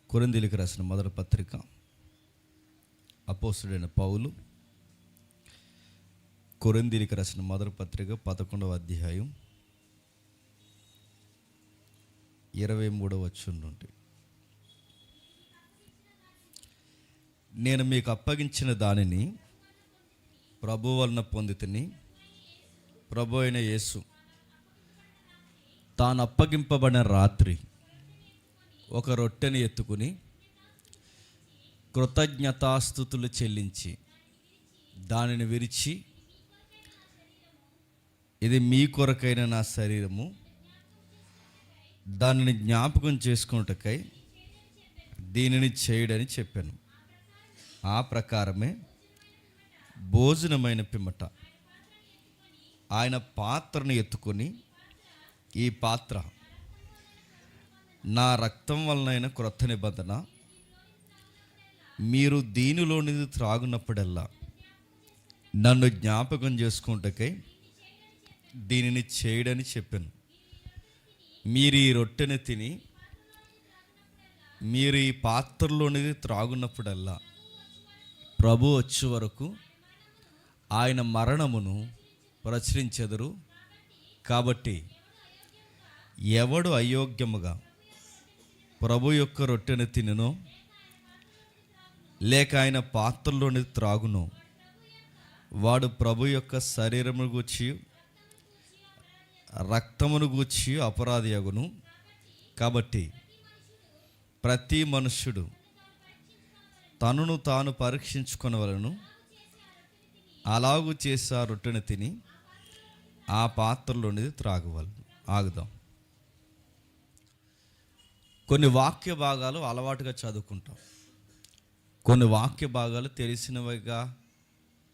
కొరింథీయులకు రాసిన మొదటి పత్రిక అపోస్తలుడైన పౌలు కొరింథీయులకు రాసిన మొదటి పత్రిక 11వ అధ్యాయం 23వ వచనం నుండి, నేను మీకు అప్పగించిన దానిని ప్రభు వలన పొందితిని, ప్రభు అయిన యేసు తాను అప్పగింపబడిన రాత్రి ఒక రొట్టెని ఎత్తుకుని కృతజ్ఞతాస్తుతులు చెల్లించి దానిని విరిచి, ఇది మీ కొరకైన నా శరీరము, దానిని జ్ఞాపకం చేసుకున్నటకై దీనిని చేయడని చెప్పాను. ఆ ప్రకారమే భోజనమైన పిమ్మట ఆయన పాత్రను ఎత్తుకొని, ఈ పాత్ర నా రక్తం వలనైన క్రొత్త నిబంధన, మీరు దీనిలోనిది త్రాగునప్పుడల్లా నన్ను జ్ఞాపకం చేసుకుంటకై దీనిని చేయడని చెప్పాను. మీరు ఈ రొట్టెని తిని మీరు ఈ పాత్రలోనిది త్రాగునప్పుడల్లా ప్రభు వచ్చే వరకు ఆయన మరణమును ప్రచురించెదరు. కాబట్టి ఎవడు అయోగ్యముగా ప్రభు యొక్క రొట్టెను తినునో లేక ఆయన పాత్రలోని త్రాగునో వాడు ప్రభు యొక్క శరీరమును గూర్చి రక్తమును గూర్చి అపరాధి అగును. కాబట్టి ప్రతి మనుష్యుడు తనను తాను పరీక్షించుకొనవలెను. అలాగూ చేసి ఆ రొట్టెను తిని ఆ పాత్రలోనిది త్రాగవలెను. ఆగుదాం. కొన్ని వాక్య భాగాలు అలవాటుగా చదువుకుంటాం, కొన్ని వాక్య భాగాలు తెలిసినవిగా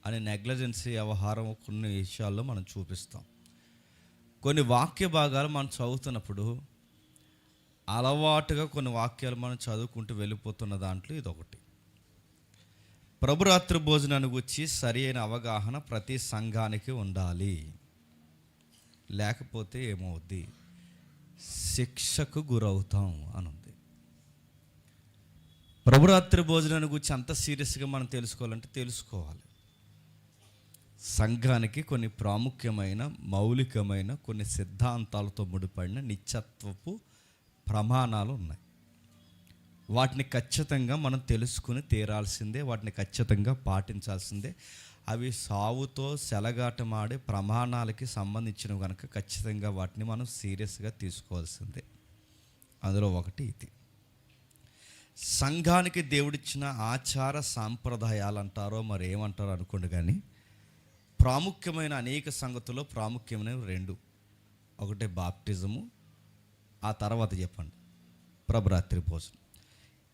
అనే నెగ్లిజెన్సీ వ్యవహారం కొన్ని విషయాల్లో మనం చూపిస్తాం. కొన్ని వాక్య భాగాలు మనం చదువుతున్నప్పుడు అలవాటుగా కొన్ని వాక్యాలు మనం చదువుకుంటూ వెళ్ళిపోతున్న దాంట్లో ఇదొకటి. ప్రభురాత్రి భోజనాన్ని గురించి సరి అయిన అవగాహన ప్రతి సంఘానికి ఉండాలి. లేకపోతే ఏమవుద్ది, శిక్షకు గురవుతాం అని ఉంది. ప్రభురాత్రి భోజనాన్ని గురించి అంత సీరియస్గా మనం తెలుసుకోవాలి. సంఘానికి కొన్ని ప్రాముఖ్యమైన మౌలికమైన కొన్ని సిద్ధాంతాలతో ముడిపడిన నిత్యత్వపు ప్రమాణాలు ఉన్నాయి. వాటిని ఖచ్చితంగా మనం తెలుసుకుని తీరాల్సిందే, వాటిని ఖచ్చితంగా పాటించాల్సిందే. అవి సావుతో సెలగాటమాడే ప్రమాణాలకి సంబంధించినవి కనుక ఖచ్చితంగా వాటిని మనం సీరియస్గా తీసుకోవాల్సిందే. అందులో ఒకటి ఇది. సంఘానికి దేవుడిచ్చిన ఆచార సాంప్రదాయాలు అంటారో మరి ఏమంటారో అనుకోండి, కానీ ప్రాముఖ్యమైన అనేక సంగతుల్లో ప్రాముఖ్యమైనవి రెండు. ఒకటి బాప్టిజము, ఆ తర్వాత చెప్పండి ప్రభురాత్రి భోజనం.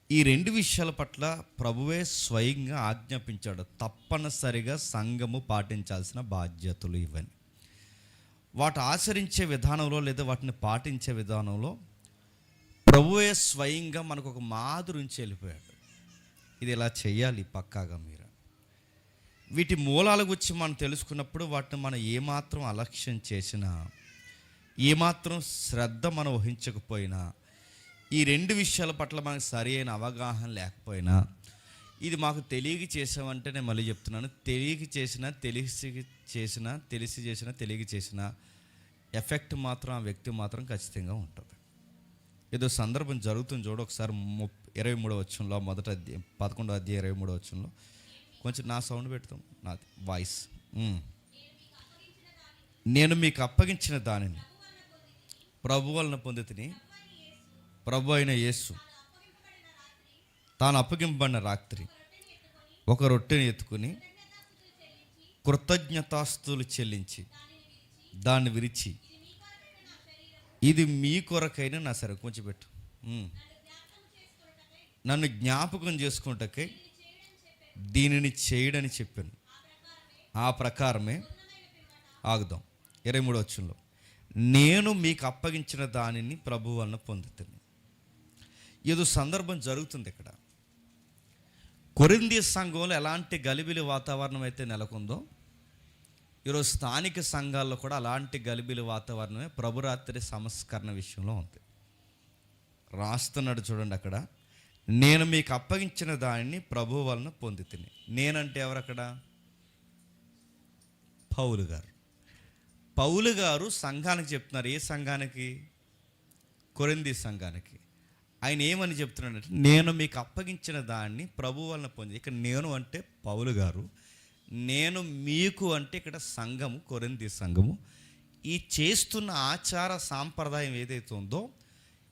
ఈ రెండు విషయాల పట్ల ప్రభువే స్వయంగా ఆజ్ఞాపించాడు. తప్పనిసరిగా సంఘము పాటించాల్సిన బాధ్యతలు ఇవన్నీ. వాటి ఆచరించే విధానంలో లేదా వాటిని పాటించే విధానంలో ప్రభువే స్వయంగా మనకు ఒక మాదిరి ఉంచి వెళ్ళిపోయాడు. ఇది ఇలా చేయాలి పక్కాగా మీరు. వీటి మూలాల గురించి మనం తెలుసుకున్నప్పుడు వాటిని మనం ఏమాత్రం అలక్ష్యం చేసినా, ఏమాత్రం శ్రద్ధ మనం వహించకపోయినా, ఈ రెండు విషయాల పట్ల మనకు సరి అయిన అవగాహన లేకపోయినా, ఇది మాకు తెలియక చేసామంటే నేను మళ్ళీ చెప్తున్నాను, తెలియక చేసినా తెలిసి చేసినా ఎఫెక్ట్ మాత్రం ఆ వ్యక్తి మాత్రం ఖచ్చితంగా ఉంటుంది. ఏదో సందర్భం జరుగుతుంది చూడు. ఒకసారి 23వ వచనంలో మొదటి 11వ అధ్యాయం 23వ వచనంలో, కొంచెం నా సౌండ్ పెడతాం, నాది వాయిస్. నేను మీకు అప్పగించిన దానిని ప్రభు వలన పొందితిని, ప్రభు అయిన యేసు తాను అప్పగింపబడిన రాత్రి ఒక రొట్టెని ఎత్తుకుని కృతజ్ఞతాస్తుతులు చెల్లించి దాన్ని విరిచి, ఇది మీ కొరకైన నా సరే కొంచెం పెట్టు, నన్ను జ్ఞాపకం చేసుకుంటకై దీనిని చేయడని చెప్పాను. ఆ ప్రకారమే ఆగుదాం. 23వ వచనంలో, నేను మీకు అప్పగించిన దానిని ప్రభు వలన పొందుతాను. ఏదో సందర్భం జరుగుతుంది ఇక్కడ. కొరింథీ సంఘంలో ఎలాంటి గలిబిలి వాతావరణం అయితే నెలకొందో, ఈరోజు స్థానిక సంఘాల్లో కూడా అలాంటి గలిబిలి వాతావరణమే ప్రభురాత్రి సంస్కరణ విషయంలో ఉంది. రాస్తున్నాడు చూడండి అక్కడ, నేను మీకు అప్పగించిన దానిని ప్రభువు వలన పొంది తిని. నేనంటే ఎవరక్కడ? పౌలు గారు. పౌలు గారు సంఘానికి చెప్తున్నారు. ఏ సంఘానికి? కొరింథీ సంఘానికి. ఆయన ఏమని చెప్తున్నాడంటే, నేను మీకు అప్పగించిన దాన్ని ప్రభు వలన పొంది. ఇక్కడ నేను అంటే పౌలు గారు, నేను మీకు అంటే ఇక్కడ సంఘము, కొరింథీ సంఘము. ఈ చేస్తున్న ఆచార సాంప్రదాయం ఏదైతే ఉందో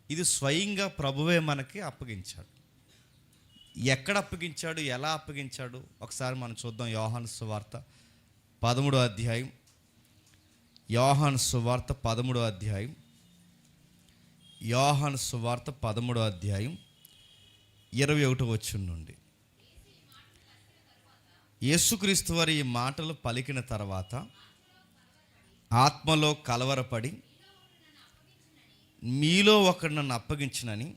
ఇది స్వయంగా ప్రభువే మనకి అప్పగించాడు. ఎక్కడ అప్పగించాడు, ఎలా అప్పగించాడు ఒకసారి మనం చూద్దాం. యోహాను సువార్త 13వ అధ్యాయం. యోహాను సువార్త 13వ అధ్యాయం. యోహాను సువార్త 13వ అధ్యాయం 21వ వచనం నుండి. యేసుక్రీస్తు వారి ఈ మాటలు పలికిన తర్వాత ఆత్మలో కలవరపడి, మీలో ఒకడు నన్ను అప్పగించునని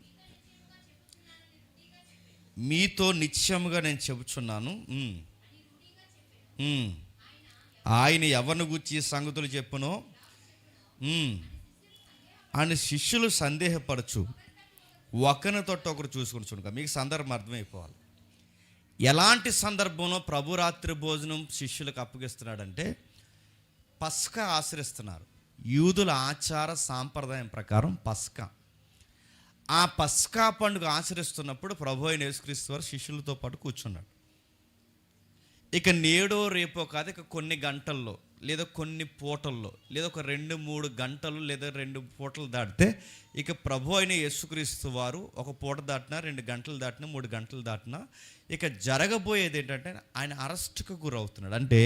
మీతో నిశ్చయముగా నేను చెబుచున్నాను. ఆయన ఎవరిని గూర్చి సంగతులు చెప్పునో అని శిష్యులు సందేహపరచు ఒకరిని తోట ఒకరు చూసుకుని చూడగా. మీకు సందర్భం అర్థమైపోవాలి. ఎలాంటి సందర్భంలో ప్రభు రాత్రి భోజనం శిష్యులకు అప్పగిస్తున్నాడంటే, పస్కా ఆచరిస్తున్నారు. యూదుల ఆచార సాంప్రదాయం ప్రకారం పస్కా. ఆ పస్కా పండుగ ఆచరిస్తున్నప్పుడు ప్రభు అయిన యేసుక్రీస్తు వారు శిష్యులతో పాటు కూర్చున్నాడు. ఇక నేడో రేపో కాదు, ఇక కొన్ని గంటల్లో లేదా కొన్ని పూటల్లో లేదా ఒక 2-3 గంటలు లేదా 2 పూటలు దాటితే ఇక ప్రభు అయిన యేసుక్రీస్తు వారు ఒక పూట దాటినా, 2 గంటలు దాటినా, 3 గంటలు దాటినా ఇక జరగబోయేది ఏంటంటే ఆయన అరెస్ట్కు గురవుతున్నాడు. అంటే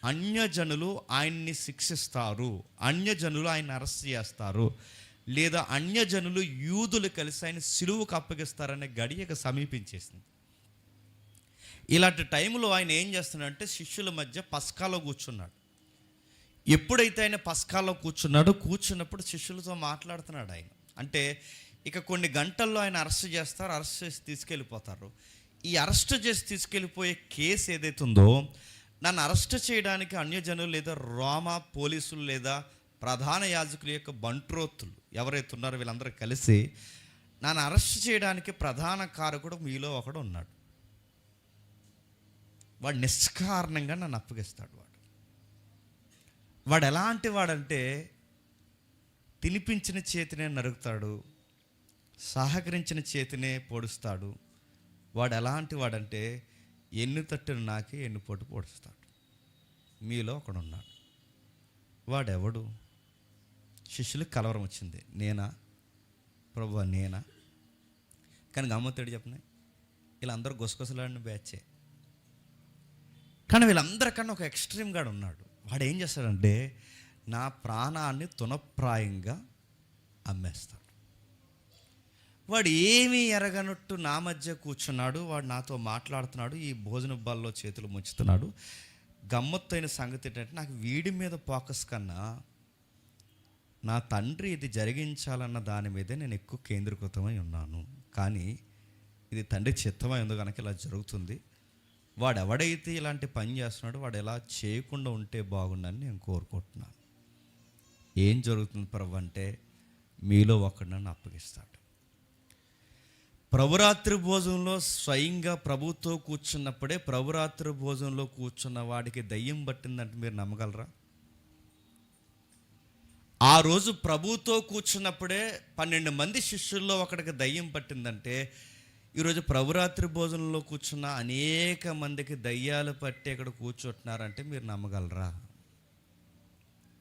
అన్యజనులు ఆయన్ని శిక్షిస్తారు, అన్యజనులు ఆయన అరెస్ట్ చేస్తారు, లేదా అన్యజనులు యూదులు కలిసి ఆయన సిలువకు అప్పగిస్తారనే గడియక సమీపించేసింది. ఇలాంటి టైంలో ఆయన ఏం చేస్తున్నాడంటే శిష్యుల మధ్య పస్కాలో కూర్చున్నాడు. ఎప్పుడైతే ఆయన పస్కాలో కూర్చున్నప్పుడు శిష్యులతో మాట్లాడుతున్నాడు ఆయన. అంటే ఇక కొన్ని గంటల్లో ఆయన అరెస్ట్ చేస్తారు, అరెస్ట్ చేసి తీసుకెళ్ళిపోతారు. ఈ అరెస్ట్ చేసి తీసుకెళ్ళిపోయే కేసు ఏదైతే ఉందో, నన్ను అరెస్ట్ చేయడానికి అన్యజనులు లేదా రోమా పోలీసులు లేదా ప్రధాన యాజకుల యొక్క బంట్రోతులు ఎవరైతే ఉన్నారో వీళ్ళందరూ కలిసి నన్ను అరెస్ట్ చేయడానికి ప్రధాన కారకుడు మీలో ఒకడు ఉన్నాడు. వాడు నిష్కారణంగా నన్ను అప్పగిస్తాడు. వాడు ఎలాంటి వాడంటే తినిపించిన చేతినే నరుకుతాడు, సహకరించిన చేతినే పొడుస్తాడు. వాడు ఎలాంటి వాడంటే ఎన్ను తట్టును నాకే ఎన్నుపోటు పొడుస్తాడు. మీలో ఒకడున్నాడు. వాడెవడు? శిష్యులకు కలవరం వచ్చింది. నేనా ప్రభువా, నేనా? కానీ గమ్మత్తేడు చెప్పినాయి, వీళ్ళందరూ గుసగుసలాడిన బ్యాచే. కానీ వీళ్ళందరికన్నా ఒక ఎక్స్ట్రీమ్ గాడు ఉన్నాడు. వాడు ఏం చేస్తాడంటే నా ప్రాణాన్ని తునప్రాయంగా అమ్మేస్తాడు. వాడు ఏమీ ఎరగనట్టు నా మధ్య కూర్చున్నాడు. వాడు నాతో మాట్లాడుతున్నాడు, ఈ భోజన బాల్లో చేతులు ముంచుతున్నాడు. గమ్మత్తైన సంగతి ఏంటంటే నాకు వీడి మీద ఫోకస్ కన్నా నా తండ్రి ఇది జరిగించాలన్న దాని మీదే నేను ఎక్కువ కేంద్రీకృతమై ఉన్నాను. కానీ ఇది తండ్రి చిత్తమై ఉందో కనుక ఇలా జరుగుతుంది. వాడు ఎవడైతే ఇలాంటి పని చేస్తున్నాడో వాడు ఎలా చేయకుండా ఉంటే బాగుండని నేను కోరుకుంటున్నాను. ఏం జరుగుతుంది ప్రభు అంటే మీలో ఒకడు నన్ను అప్పగిస్తాడు. ప్రభురాత్రి భోజనంలో స్వయంగా ప్రభుతో కూర్చున్నప్పుడే ప్రభురాత్రి భోజనంలో కూర్చున్న వాడికి దయ్యం పట్టిందంటే మీరు నమ్మగలరా? ఆ రోజు ప్రభుతో కూర్చున్నప్పుడే 12 మంది శిష్యుల్లో ఒకడికి దయ్యం పట్టిందంటే ఈరోజు ప్రభురాత్రి భోజనంలో కూర్చున్న అనేక మందికి దయ్యాలు పట్టి ఇక్కడ కూర్చుంటున్నారంటే మీరు నమ్మగలరా?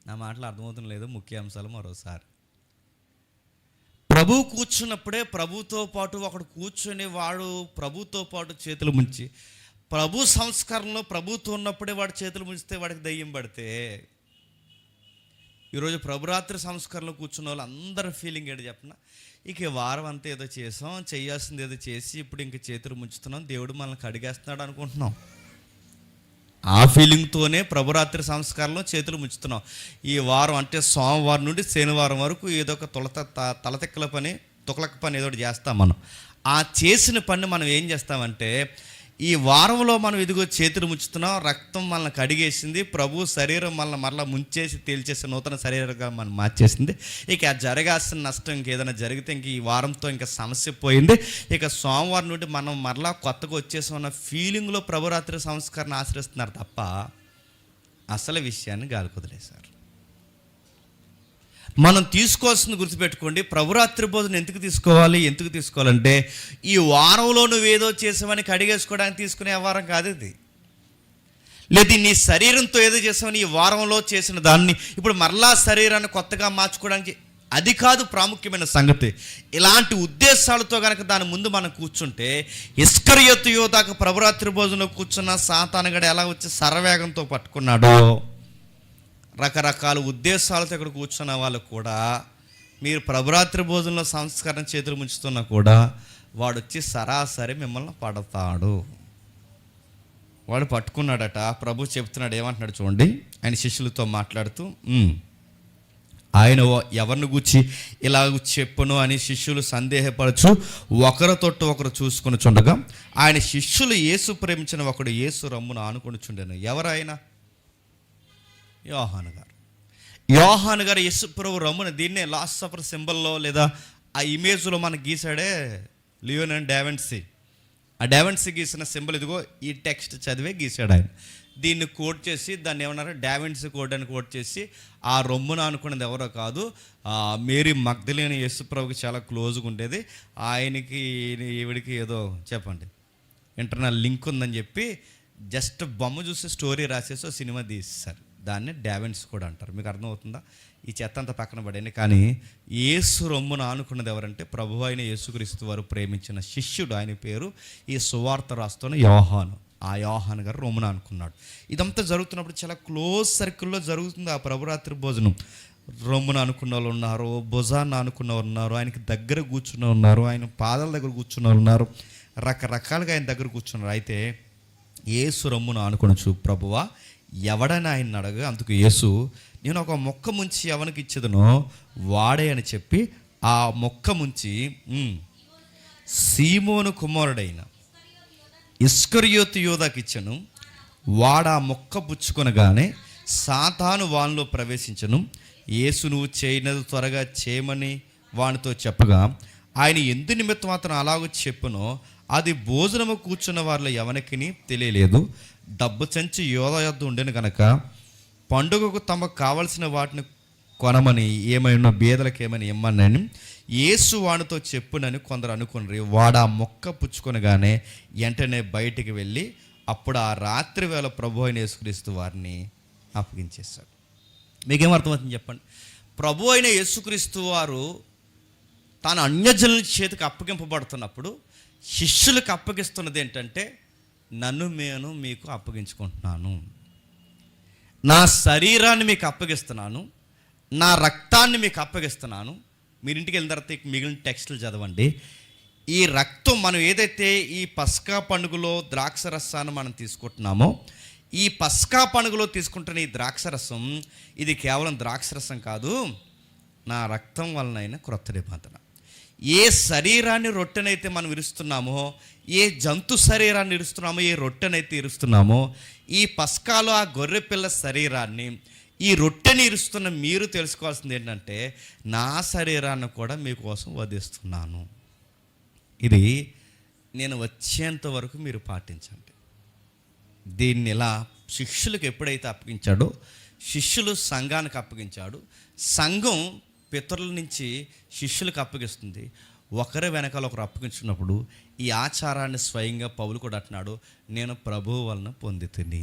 నా మాటలు అర్థమవుతుంది లేదు. ముఖ్య అంశాలు మరోసారి. ప్రభు కూర్చున్నప్పుడే ప్రభుతో పాటు ఒకడు కూర్చొని వాడు ప్రభుతో పాటు చేతులు ముంచి, ప్రభు సంస్కరణలో ప్రభుతో ఉన్నప్పుడే వాడు చేతులు ముంచితే వాడికి దయ్యం పడితే, ఈరోజు ప్రభురాత్రి సంస్కరణలో కూర్చున్న వాళ్ళు అందరి ఫీలింగ్ ఏంటి చెప్పిన, ఇక వారం అంతా ఏదో చేసాం, చేయాల్సింది ఏదో చేసి ఇప్పుడు ఇంక చేతులు ముంచుతున్నాం, దేవుడు మనల్ని కడిగేస్తున్నాడు అనుకుంటున్నాం. ఆ ఫీలింగ్తోనే ప్రభురాత్రి సంస్కారంలో చేతులు ముంచుతున్నాం. ఈ వారం అంటే సోమవారం నుండి శనివారం వరకు ఏదో ఒక తలతెక్కల పని, తుకలక పని ఏదో చేస్తాం మనం. ఆ చేసిన పని మనం ఏం చేస్తామంటే ఈ వారంలో మనం ఇదిగో చేతులు ముంచుతున్నాం, రక్తం మనల్ని కడిగేసింది, ప్రభు శరీరం మనల్ని మరలా ముంచేసి తేల్చేసి నూతన శరీరంగా మనం మార్చేసింది. ఇక జరగాల్సిన నష్టం ఇంకేదైనా జరిగితే ఇంక ఈ వారంతో ఇంకా సమస్య పోయింది, ఇక సోమవారం నుండి మనం మరలా కొత్తగా వచ్చేసామన్న ఫీలింగ్లో ప్రభురాత్రి సంస్కరణ ఆచరిస్తున్నారు తప్ప అసలు విషయాన్ని గాలి కుదిలేశారు. మనం తీసుకోవాల్సింది గుర్తుపెట్టుకోండి, ప్రభురాత్రి భోజనం ఎందుకు తీసుకోవాలంటే ఈ వారంలో నువ్వేదో చేసావని కడిగేసుకోవడానికి తీసుకునే వారం కాదు ఇది. లేదు నీ శరీరంతో ఏదో చేసావని ఈ వారంలో చేసిన దాన్ని ఇప్పుడు మరలా శరీరాన్ని కొత్తగా మార్చుకోవడానికి, అది కాదు ప్రాముఖ్యమైన సంగతి. ఇలాంటి ఉద్దేశాలతో కనుక దాని ముందు మనం కూర్చుంటే ఇస్కరియోతు యోధాకు ప్రభురాత్రి భోజనంలో కూర్చున్న సాతానుగాడు ఎలా వచ్చి శరవేగంతో పట్టుకున్నాడో, రకరకాల ఉద్దేశాలతో ఇక్కడ కూర్చున్న వాళ్ళు కూడా మీరు ప్రభురాత్రి భోజనంలో సంస్కరణ చేతులు ముంచుతున్నా కూడా వాడు వచ్చి సరాసరి మిమ్మల్ని పడతాడు. వాడు పట్టుకున్నాడట. ప్రభు చెప్తున్నాడు, ఏమంటున్నాడు చూడండి, ఆయన శిష్యులతో మాట్లాడుతూ, ఆయన ఎవరిని గూర్చి ఇలా చెప్పును అని శిష్యులు సందేహపరచు ఒకరితో ఒకరు చూసుకొని చుండగా ఆయన శిష్యులు యేసు ప్రేమించిన ఒకడు యేసు రమ్మును ఆనుకొని చుండెను. ఎవరైనా? యోహాను గారు యేసు ప్రభు రమ్మున, దీన్నే లాస్ట్ సఫర్ సింబల్లో లేదా ఆ ఇమేజ్లో మనకు గీసాడే లియోన్ అండ్ డావిన్సీ. ఆ డావిన్సీ గీసిన సింబల్ ఇదిగో ఈ టెక్స్ట్ చదివే గీసాడు ఆయన. దీన్ని కోట్ చేసి దాన్ని ఏమన్నారు, డావిన్సీ కోడ్ అని కోట్ చేసి ఆ రొమ్మున అనుకున్నది ఎవరో కాదు, మేరీ మగ్దలేని యేసు ప్రభుకి చాలా క్లోజ్గా ఉండేది, ఆయనకి ఈవిడికి ఏదో చెప్పండి ఇంటర్నల్ లింక్ ఉందని చెప్పి జస్ట్ బొమ్మ చూసి స్టోరీ రాసేసి సినిమా తీసేశారు. దాన్ని డావిన్సీ కూడా అంటారు. మీకు అర్థమవుతుందా? ఈ చెత్త అంతా పక్కన పడండి. కానీ యేసు రొమ్మును ఆనుకున్నది ఎవరంటే ప్రభు అయిన యేసుక్రీస్తు వారు ప్రేమించిన శిష్యుడు, ఆయన పేరు ఈ సువార్త రాస్తున్న యోహాను. ఆ యోహాను గారు రొమ్మున అనుకున్నాడు. ఇదంతా జరుగుతున్నప్పుడు చాలా క్లోజ్ సర్కిల్లో జరుగుతుంది ఆ ప్రభురాత్రి భోజనం. రొమ్మున అనుకున్న వాళ్ళు ఉన్నారు, భుజాన్ని అనుకున్న వాళ్ళు ఉన్నారు, ఆయనకి దగ్గర కూర్చున్న ఉన్నారు, ఆయన పాదాల దగ్గర కూర్చున్న ఉన్నారు, రకరకాలుగా ఆయన దగ్గర కూర్చున్నారు. అయితే యేసు రొమ్మున అనుకొనొచ్చు ప్రభువా ఎవడని ఆయన అడగ, అందుకు యేసు, నేను ఒక మొక్క ముంచి ఎవరికి ఇచ్చేదనో వాడే అని చెప్పి ఆ మొక్క ముంచి సీమోను కుమారుడైన ఇస్కరియోతు యోధాకి ఇచ్చను. వాడు ఆ మొక్క పుచ్చుకొనగానే సాతాను వానిలో ప్రవేశించను. యేసు నువ్వు చేయనది త్వరగా చేయమని వానితో చెప్పగా ఆయన ఎందు నిమిత్తం అతను అలాగూ చెప్పునో అది భోజనము కూర్చున్న వారిలో ఎవరికి తెలియలేదు. డబ్బు సంచి యోధా యొద్ద ఉండేను కనుక పండుగకు తమకు కావలసిన వాటిని కొనమని ఏమైనా బీదలకు ఏమైనా ఇమ్మని యేసు వానితో చెప్పునని కొందరు అనుకున్నారు. వాడు ఆ మొక్క పుచ్చుకొనగానే వెంటనే బయటికి వెళ్ళి అప్పుడు ఆ రాత్రి వేళ ప్రభు అయిన యేసుక్రీస్తు వారిని అప్పగించేశాడు. మీకేం అర్థమవుతుంది చెప్పండి? ప్రభు అయిన యేసుక్రీస్తు వారు తాను అన్యజనుల చేతికి అప్పగింపబడుతున్నప్పుడు శిష్యులకు అప్పగిస్తున్నది ఏంటంటే, నన్ను నేను మీకు అప్పగించుకుంటున్నాను, నా శరీరాన్ని మీకు అప్పగిస్తున్నాను, నా రక్తాన్ని మీకు అప్పగిస్తున్నాను. మీరు ఇంటికి వెళ్ళిన తర్వాత మిగిలిన టెక్స్టులు చదవండి. ఈ రక్తం మనం ఏదైతే ఈ పస్కా పండుగలో ద్రాక్షరసాన్ని మనం తీసుకుంటున్నామో, ఈ పస్కా పండుగలో తీసుకుంటున్న ఈ ద్రాక్షరసం ఇది కేవలం ద్రాక్షరసం కాదు, నా రక్తం వలనైన క్రొత్త నిబంధన. ఏ శరీరాన్ని రొట్టెనైతే మనం ఇరుస్తున్నామో, ఏ జంతు శరీరాన్ని ఇరుస్తున్నామో, ఏ రొట్టెనైతే ఇరుస్తున్నామో, ఈ పస్కాలో ఆ గొర్రెపిల్ల శరీరాన్ని, ఈ రొట్టెని ఇరుస్తున్న మీరు తెలుసుకోవాల్సింది ఏంటంటే, నా శరీరాన్ని కూడా మీకోసం వధిస్తున్నాను. ఇది నేను వచ్చేంత వరకు మీరు పాటించండి. దీన్ని ఇలా శిష్యులకు ఎప్పుడైతే అప్పగించాడో, శిష్యులు సంఘానికి అప్పగించాడు, సంఘం పితరుల నుంచి శిష్యులకు అప్పగిస్తుంది. ఒకరి వెనకాల ఒకరు అప్పగించుకున్నప్పుడు ఈ ఆచారాన్ని స్వయంగా పౌలు కూడా అంటున్నాడు, నేను ప్రభువు వలన పొందితిని.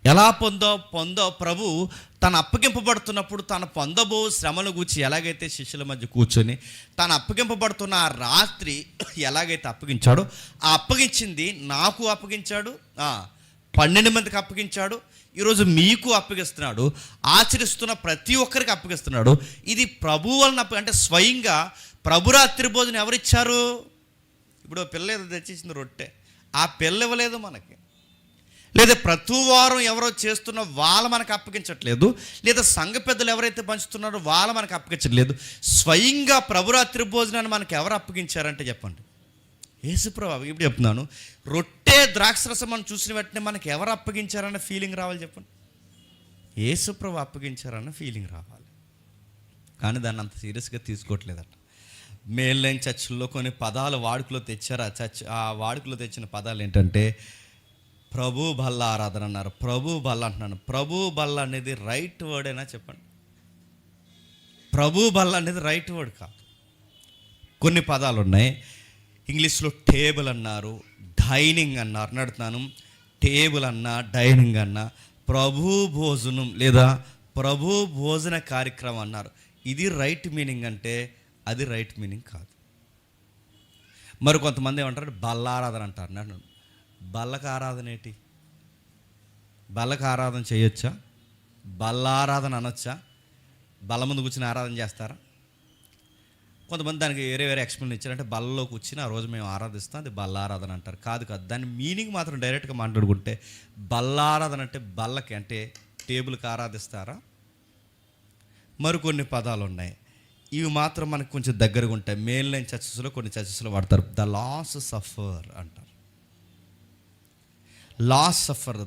ఎలా పొందో ప్రభు తను అప్పగింపబడుతున్నప్పుడు తను పొందబో శ్రమను గూర్చి ఎలాగైతే శిష్యుల మధ్య కూర్చొని తను అప్పగింపబడుతున్న ఆ రాత్రి ఎలాగైతే అప్పగించాడో, ఆ అప్పగించింది నాకు అప్పగించాడు, 12 మందికి అప్పగించాడు, ఈరోజు మీకు అప్పగిస్తున్నాడు, ఆచరిస్తున్న ప్రతి ఒక్కరికి అప్పగిస్తున్నాడు. ఇది ప్రభు వలన, అంటే స్వయంగా ప్రభురాత్రి భోజనం ఎవరిచ్చారు? ఇప్పుడు పిల్ల ఏదో తెచ్చిచ్చింది రొట్టె, ఆ పిల్ల ఇవ్వలేదు మనకి, లేదా ప్రతి వారం ఎవరో చేస్తున్న వాళ్ళు మనకు అప్పగించట్లేదు, లేదా సంఘ పెద్దలు ఎవరైతే పంచుతున్నారో వాళ్ళు మనకు అప్పగించట్లేదు. స్వయంగా ప్రభురాత్రి భోజనాన్ని మనకు ఎవరు అప్పగించారంటే చెప్పండి, యేసుప్రభు. ఇప్పుడు చెప్తున్నాను, రొట్టె ద్రాక్షరసం మనం చూసిన వెంటనే మనకి ఎవరు అప్పగించారన్న ఫీలింగ్ రావాలి చెప్పండి. యేసుప్రభు అప్పగించారన్న ఫీలింగ్ రావాలి. కానీ దాన్ని అంత సీరియస్గా తీసుకోవట్లేదట. మెయిన్లైన్ చర్చిల్లో కొన్ని పదాలు వాడుకలో తెచ్చారు. ఆ వాడుకలో తెచ్చిన పదాలు ఏంటంటే ప్రభు బల్ల ఆరాధన అన్నారు. ప్రభు బల్ల అంటున్నాను. ప్రభు బల్ల అనేది రైట్ వర్డేనా చెప్పండి? ప్రభు బల్ల అనేది రైట్ వర్డ్ కాదు. కొన్ని పదాలు ఉన్నాయి. ఇంగ్లీష్లో టేబుల్ అన్నారు, డైనింగ్ అన్నారు. నడుతున్నాను, టేబుల్ అన్నా డైనింగ్ అన్నా ప్రభు భోజనం లేదా ప్రభు భోజన కార్యక్రమం అన్నారు. ఇది రైట్ మీనింగ్ అంటే అది రైట్ మీనింగ్ కాదు. మరి కొంతమంది ఏమంటారు బల్ల ఆరాధన అంటారు. నన్ను బల్లక ఆరాధన ఏంటి? బల్లక ఆరాధన చేయొచ్చా? బల్ల ఆరాధన అనొచ్చా? బల్ల ముందు కూర్చుని ఆరాధన చేస్తారా? కొంతమంది దానికి వేరే వేరే ఎక్స్ప్లెయిన్ ఇచ్చారంటే బల్లలో కూర్చుని ఆ రోజు మేము ఆరాధిస్తాం, అది బల్ల ఆరాధన అంటారు. కాదు కాదు, దాని మీనింగ్ మాత్రం డైరెక్ట్గా మాట్లాడుకుంటే బల్ల ఆరాధన అంటే బల్లకి అంటే టేబుల్కి ఆరాధిస్తారా? మరికొన్ని పదాలు ఉన్నాయి, ఇవి మాత్రం మనకు కొంచెం దగ్గరగా ఉంటాయి. మెయిన్లైన్ చర్చెస్లో కొన్ని చర్చెస్లో వాడతారు. ద లాస్ట్ సఫర్ అంటారు. Last supper,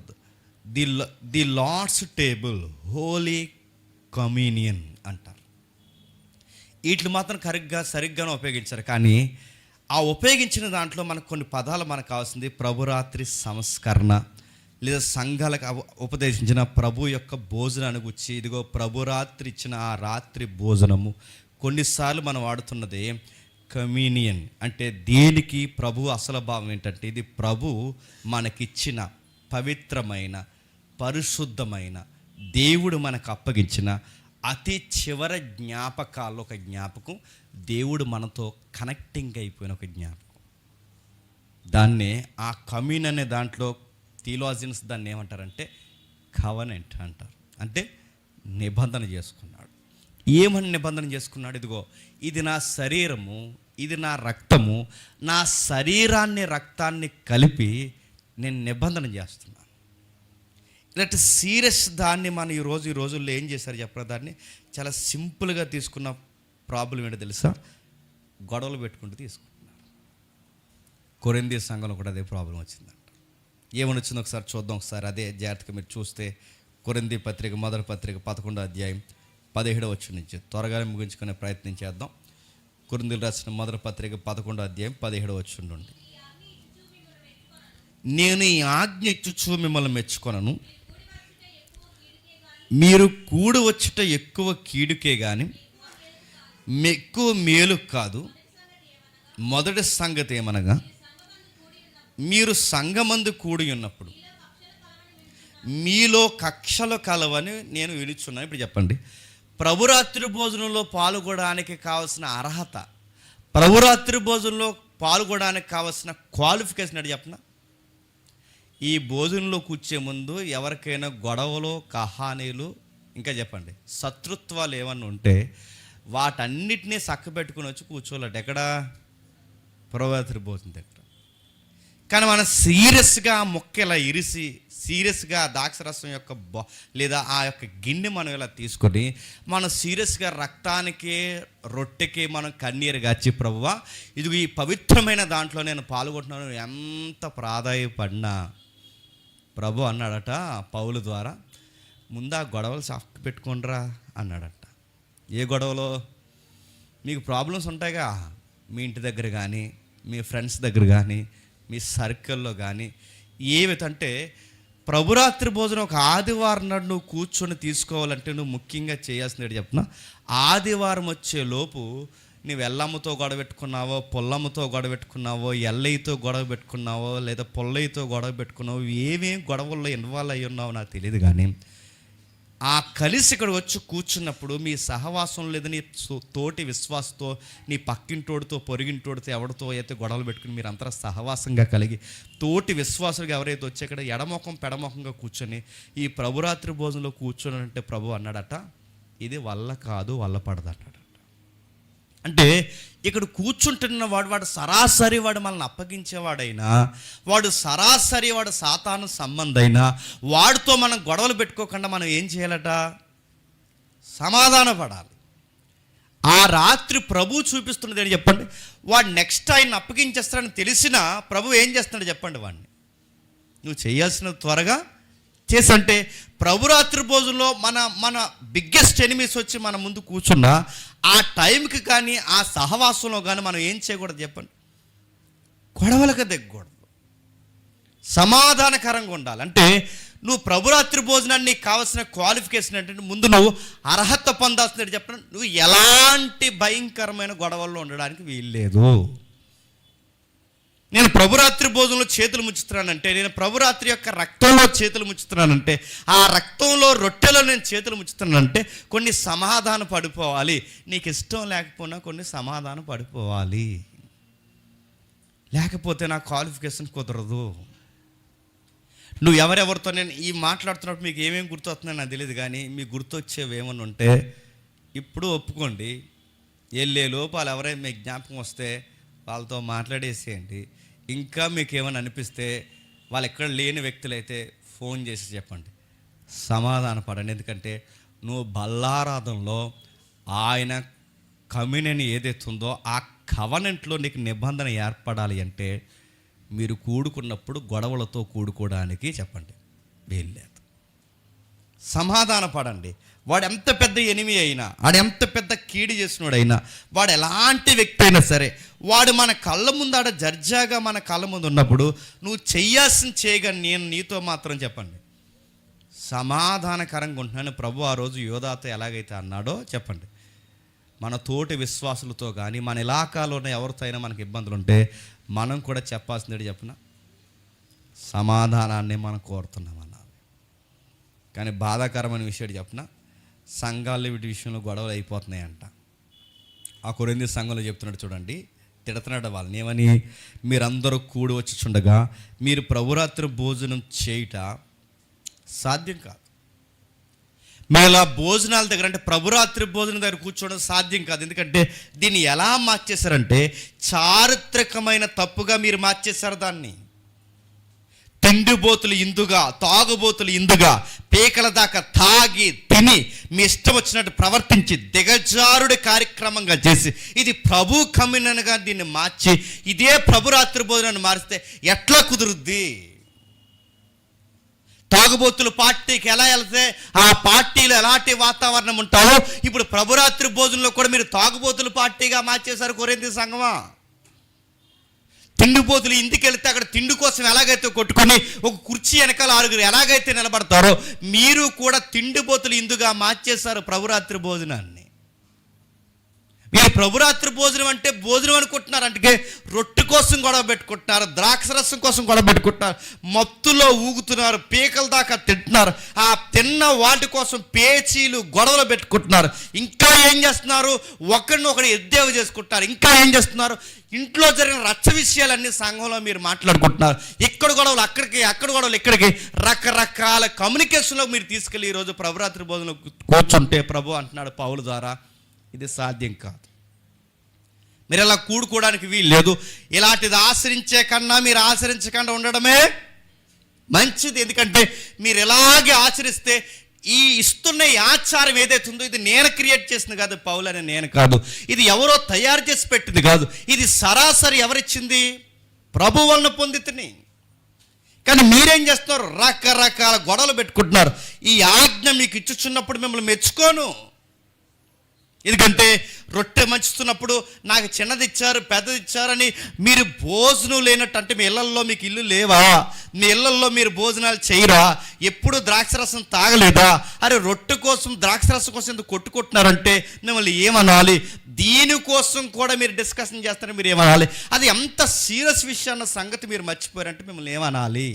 the lord's table, holy communion అంటారు. వీటిని మాత్రం సరిగ్గానే ఉపయోగించారు. కానీ ఆ ఉపయోగించిన దాంట్లో మనకు కొన్ని పదాలు మనకు కావాల్సింది. ప్రభురాత్రి సంస్కరణ లేదా సంఘాలకు ఉపదేశించిన ప్రభు యొక్క భోజనాన్ని గురించి, ఇదిగో ప్రభురాత్రి ఇచ్చిన ఆ రాత్రి భోజనము. కొన్నిసార్లు మనం వాడుతున్నది కమ్యూనియన్. అంటే దీనికి ప్రభు అసలు భావం ఏంటంటే ఇది ప్రభు మనకిచ్చిన పవిత్రమైన పరిశుద్ధమైన దేవుడు మనకు అప్పగించిన అతి చివరి జ్ఞాపకాల్లో ఒక జ్ఞాపకం, దేవుడు మనతో కనెక్టింగ్ అయిపోయిన ఒక జ్ఞాపకం. దాన్నే ఆ కమ్యూన్ అనే దాంట్లో థియోలాజియన్స్ దాన్ని ఏమంటారంటే కవనెంట్ అంటారు. అంటే నిబంధన చేసుకున్నాడు. ఏమని నిబంధన చేసుకున్నాడు? ఇదిగో ఇది నా శరీరము, ఇది నా రక్తము, నా శరీరాన్ని రక్తాన్ని కలిపి నేను నిబంధన చేస్తున్నాను. ఇలాంటి సీరియస్ దాన్ని మనం ఈ రోజుల్లో ఏం చేశారు చెప్పరా? దాన్ని చాలా సింపుల్గా తీసుకున్న ప్రాబ్లం ఏంటో తెలుసా? గొడవలు పెట్టుకుంటూ తీసుకుంటున్నారు. కొరింథీ సంఘంలో కూడా అదే ప్రాబ్లం వచ్చిందంట. ఏమని వచ్చిందో ఒకసారి చూద్దాం. ఒకసారి అదే జాగ్రత్తగా మీరు చూస్తే కొరింథీ పత్రిక మొదటి పత్రిక 11వ అధ్యాయం 17వ వచనం నుంచి త్వరగానే ముగించుకునే ప్రయత్నం చేద్దాం. కొరింథీయులకు రాసిన మొదటి పత్రిక 11వ అధ్యాయం 17వ వచనం నుండి. నేను ఈ ఆజ్ఞ ఇచ్చుచు మిమ్మల్ని మెచ్చుకొనను, మీరు కూడి వచ్చుట ఎక్కువ కీడుకే కానీ ఎక్కువ మేలు కాదు. మొదటి సంగతి ఏమనగా మీరు సంఘమందు కూడి ఉన్నప్పుడు మీలో కక్షలు కలవని నేను వినుచున్నాను. ఇప్పుడు చెప్పండి, ప్రభురాత్రి భోజనంలో పాల్గొనడానికి కావాల్సిన అర్హత, ప్రభురాత్రి భోజనంలో పాల్గొనడానికి కావాల్సిన క్వాలిఫికేషన్ అంటే చెప్పనా? ఈ భోజనంలో కూర్చే ముందు ఎవరికైనా గొడవలు, కహానీలు, ఇంకా చెప్పండి శత్రుత్వాలు ఏమన్నా ఉంటే వాటన్నిటినీ చక్కబెట్టుకుని వచ్చి కూర్చోలేట. ఎక్కడ? ప్రభురాత్రి భోజనం దగ్గర. కానీ మనం సీరియస్గా మొక్క ఇలా ఇరిసి సీరియస్గా ద్రాక్షరసం యొక్క లేదా ఆ యొక్క గిన్నె మనం ఇలా తీసుకొని మనం సీరియస్గా రక్తానికి రొట్టెకి మనం కన్నీరు గాచి, ప్రభువా ఇది ఈ పవిత్రమైన దాంట్లో నేను పాల్గొంటున్నాను, ఎంత ప్రాధాయపడినా ప్రభు అన్నాడట పౌలు ద్వారా, ముందు ఆ గొడవలు చక్క పెట్టుకోండిరా అన్నాడట. ఏ గొడవలో? మీకు ప్రాబ్లమ్స్ ఉంటాయిగా, మీ ఇంటి దగ్గర కానీ మీ ఫ్రెండ్స్ దగ్గర కానీ మీ సర్కిల్లో కానీ ఏవితంటే ప్రభురాత్రి భోజనం ఒక ఆదివారం నాడు నువ్వు కూర్చొని తీసుకోవాలంటే నువ్వు ముఖ్యంగా చేయాల్సింది చెప్తున్నా, ఆదివారం వచ్చే లోపు నువ్వు ఎల్లమ్మతో గొడవ పెట్టుకున్నావో, పొల్లమ్మతో గొడవ పెట్టుకున్నావో, ఎల్లయ్యతో గొడవ పెట్టుకున్నావో, లేదా పొల్లయ్యతో గొడవ పెట్టుకున్నావో, ఏమేమి గొడవల్లో ఇన్వాల్వ్ అయ్యి ఉన్నావో నాకు తెలియదు. కానీ ఆ కలిసి ఇక్కడ వచ్చి కూర్చున్నప్పుడు మీ సహవాసం లేదా నీ తోటి విశ్వాసతో, నీ పక్కింటోడితో, పొరిగింటోడితో, ఎవరితో అయితే గొడవలు పెట్టుకుని మీరు అంతా సహవాసంగా కలిగి తోటి విశ్వాసులుగా ఎవరైతే వచ్చి ఇక్కడ ఎడమొఖం పెడమొఖంగా కూర్చొని ఈ ప్రభురాత్రి భోజనంలో కూర్చొని అంటే ప్రభు అన్నాడట, ఇది వల్ల కాదు, వల్ల పడదు అన్నాడు. అంటే ఇక్కడ కూర్చుంటున్న వాడు సరాసరి వాడు మనల్ని అప్పగించేవాడైనా, వాడు సరాసరి వాడు సాతాను సంబంధైనా, వాడితో మనం గొడవలు పెట్టుకోకుండా మనం ఏం చేయాలట? సమాధాన పడాలి. ఆ రాత్రి ప్రభు చూపిస్తున్నది అని చెప్పండి. వాడు నెక్స్ట్ ఆయన అప్పగించేస్తాడని తెలిసినా ప్రభు ఏం చేస్తున్నాడు చెప్పండి, వాడిని నువ్వు చేయాల్సిన త్వరగా చేసి. అంటే ప్రభురాత్రి భోజనంలో మన బిగ్గెస్ట్ ఎనిమీస్ వచ్చి మన ముందు కూర్చున్నా ఆ టైంకి కానీ ఆ సహవాసంలో కానీ మనం ఏం చేయకూడదు చెప్పండి, గొడవలకు దిగకూడదు, సమాధానకరంగా ఉండాలి. అంటే నువ్వు ప్రభురాత్రి భోజనాన్ని నీకు కావాల్సిన క్వాలిఫికేషన్ ఏంటంటే ముందు నువ్వు అర్హత పొందాల్సింది చెప్పండి, నువ్వు ఎలాంటి భయంకరమైన గొడవల్లో ఉండడానికి వీల్లేదు. నేను ప్రభురాత్రి భోజనంలో చేతులు ముచ్చుతున్నానంటే, నేను ప్రభురాత్రి యొక్క రక్తంలో చేతులు ముచ్చుతున్నానంటే, ఆ రక్తంలో రొట్టెలో నేను చేతులు ముచ్చుతున్నానంటే కొన్ని సమాధాన పడిపోవాలి. నీకు ఇష్టం లేకపోయినా కొన్ని సమాధాన పడిపోవాలి, లేకపోతే నా క్వాలిఫికేషన్ కుదరదు. నువ్వు ఎవరెవరితో, నేను ఈ మాట్లాడుతున్నప్పుడు మీకు ఏమేమి గుర్తొస్తుందని నాకు తెలియదు, కానీ మీకు గుర్తొచ్చేవి ఏమన్నా ఉంటే ఇప్పుడు ఒప్పుకోండి. వెళ్ళే లోపాలు ఎవరైనా మీకు జ్ఞాపకం వస్తే వాళ్ళతో మాట్లాడేసేయండి. ఇంకా మీకు ఏమైనా అనిపిస్తే వాళ్ళు ఎక్కడ లేని వ్యక్తులైతే ఫోన్ చేసి చెప్పండి, సమాధాన పడండి. ఎందుకంటే నువ్వు బల్లారాధనలో ఆయన కమ్యూనియన్ ఏదైతే ఉందో ఆ కవనెంట్లో నీకు నిబంధన ఏర్పడాలి అంటే మీరు కూడుకున్నప్పుడు గొడవలతో కూడుకోవడానికి చెప్పండి వీల్లేదు. సమాధాన పడండి. వాడు ఎంత పెద్ద ఎనిమి అయినా, వాడు ఎంత పెద్ద కీడు చేసినోడైనా, వాడు ఎలాంటి వ్యక్తి అయినా సరే, వాడు మన కళ్ళ ముందు ఆడ జడ్జాగా మన కళ్ళ ముందు ఉన్నప్పుడు నువ్వు చెయ్యాల్సింది చేయగా నేను నీతో మాత్రం చెప్పండి సమాధానకరంగా ఉంటున్నాను. ప్రభు ఆ రోజు యోధాతో ఎలాగైతే అన్నాడో చెప్పండి, మన తోటి విశ్వాసులతో కానీ మన ఇలాకాలోనే ఎవరితో అయినా మనకి ఇబ్బందులు ఉంటే మనం కూడా చెప్పాల్సింది చెప్పిన సమాధానాన్ని మనం కోరుతున్నాం అన్నారు. కానీ బాధాకరమైన విషయం చెప్పిన సంఘాలు వీటి విషయంలో గొడవలు అయిపోతున్నాయంట. ఆ కొరింథీ సంఘంలో చెప్తున్నాడు చూడండి, తిడుతున్నాడు వాళ్ళని ఏమని, మీరందరూ కూడి వచ్చి చుండగా మీరు ప్రభురాత్రి భోజనం చేయుట సాధ్యం కాదు. మీరు ఇలా భోజనాల దగ్గర అంటే ప్రభురాత్రి భోజనం దగ్గర కూర్చోవడం సాధ్యం కాదు. ఎందుకంటే దీన్ని ఎలా మార్చేశారంటే చారిత్రకమైన తప్పుగా మీరు మార్చేశారు దాన్ని. తిండిబోతులు ఇందుగా, తాగుబోతులు ఇందుగా, పీకల దాకా తాగి తిని మీ ఇష్టం వచ్చినట్టు ప్రవర్తించి దిగజారుడి కార్యక్రమంగా చేసి ఇది ప్రభు కమ్యూనియన్గా దీన్ని మార్చి ఇదే ప్రభురాత్రి భోజనాన్ని మారిస్తే ఎట్లా కుదురుద్ది? తాగుబోతులు పార్టీకి ఎలా వెళ్తే ఆ పార్టీలో ఎలాంటి వాతావరణం ఉంటారో ఇప్పుడు ప్రభురాత్రి భోజనంలో కూడా మీరు తాగుబోతులు పార్టీగా మార్చేశారు కొరింథీ సంఘమా. తిండిపోతులు ఇంటికి వెళితే అక్కడ తిండి కోసం ఎలాగైతే కొట్టుకొని ఒక కుర్చీ వెనకాల 6 ఎలాగైతే నిలబడతారో మీరు కూడా తిండిపోతులు ఇందుగా మార్చేశారు ప్రభురాత్రి భోజనాన్ని. మీరు ప్రభురాత్రి భోజనం అంటే భోజనం అనుకుంటున్నారు, అంటే రొట్టె కోసం గొడవ పెట్టుకుంటున్నారు, ద్రాక్షరసం కోసం గొడవ పెట్టుకుంటున్నారు, మత్తులో ఊగుతున్నారు, పీకల దాకా తింటున్నారు, ఆ తిన్న వాటి కోసం పేచీలు గొడవలు పెట్టుకుంటున్నారు. ఇంకా ఏం చేస్తున్నారు, ఒకరినొకరు ఎద్దేవ చేసుకుంటున్నారు. ఇంకా ఏం చేస్తున్నారు, ఇంట్లో జరిగిన రచ్చ విషయాలన్నీ సంఘంలో మీరు మాట్లాడుకుంటున్నారు. ఇక్కడ గొడవలు అక్కడికి, అక్కడ గొడవలు ఇక్కడికి, రకరకాల కమ్యూనికేషన్లో మీరు తీసుకెళ్ళి ఈరోజు ప్రభురాత్రి భోజనం కూర్చుంటే ప్రభు అంటున్నాడు పౌలు ద్వారా ఇది సాధ్యం కాదు. మీరు ఇలా కూడుకోవడానికి వీలు లేదు. ఇలాంటిది ఆచరించే కన్నా మీరు ఆచరించకుండా ఉండడమే మంచిది. ఎందుకంటే మీరు ఎలాగే ఆచరిస్తే ఈ ఇస్తున్న ఈ ఆచారం ఏదైతే ఉందో ఇది నేను క్రియేట్ చేసింది కాదు, పౌలు అని నేను కాదు, ఇది ఎవరో తయారు చేసి పెట్టింది కాదు, ఇది సరాసరి ఎవరిచ్చింది, ప్రభు వలన పొందితిని. కానీ మీరేం చేస్తున్నారు, రకరకాల గొడవలు పెట్టుకుంటున్నారు. ఈ ఆజ్ఞ మీకు ఇచ్చుచున్నప్పుడు మిమ్మల్ని మెచ్చుకోను. ఎందుకంటే రొట్టె మంచుతున్నప్పుడు నాకు చిన్నది ఇచ్చారు పెద్దది ఇచ్చారని మీరు భోజనం లేనట్టు, అంటే మీ ఇళ్లల్లో మీకు ఇల్లు లేవా, మీ ఇళ్లల్లో మీరు భోజనాలు చేయరా, ఎప్పుడు ద్రాక్షరసం తాగలేదా, అరే రొట్టె కోసం ద్రాక్షరసం కోసం ఎందుకు కొట్టుకుంటున్నారంటే మిమ్మల్ని ఏమనాలి? దీనికోసం కూడా మీరు డిస్కషన్ చేస్తారని మీరు ఏమనాలి? అది ఎంత సీరియస్ విషయం అన్న సంగతి మీరు మర్చిపోయారంటే మిమ్మల్ని ఏమనాలి?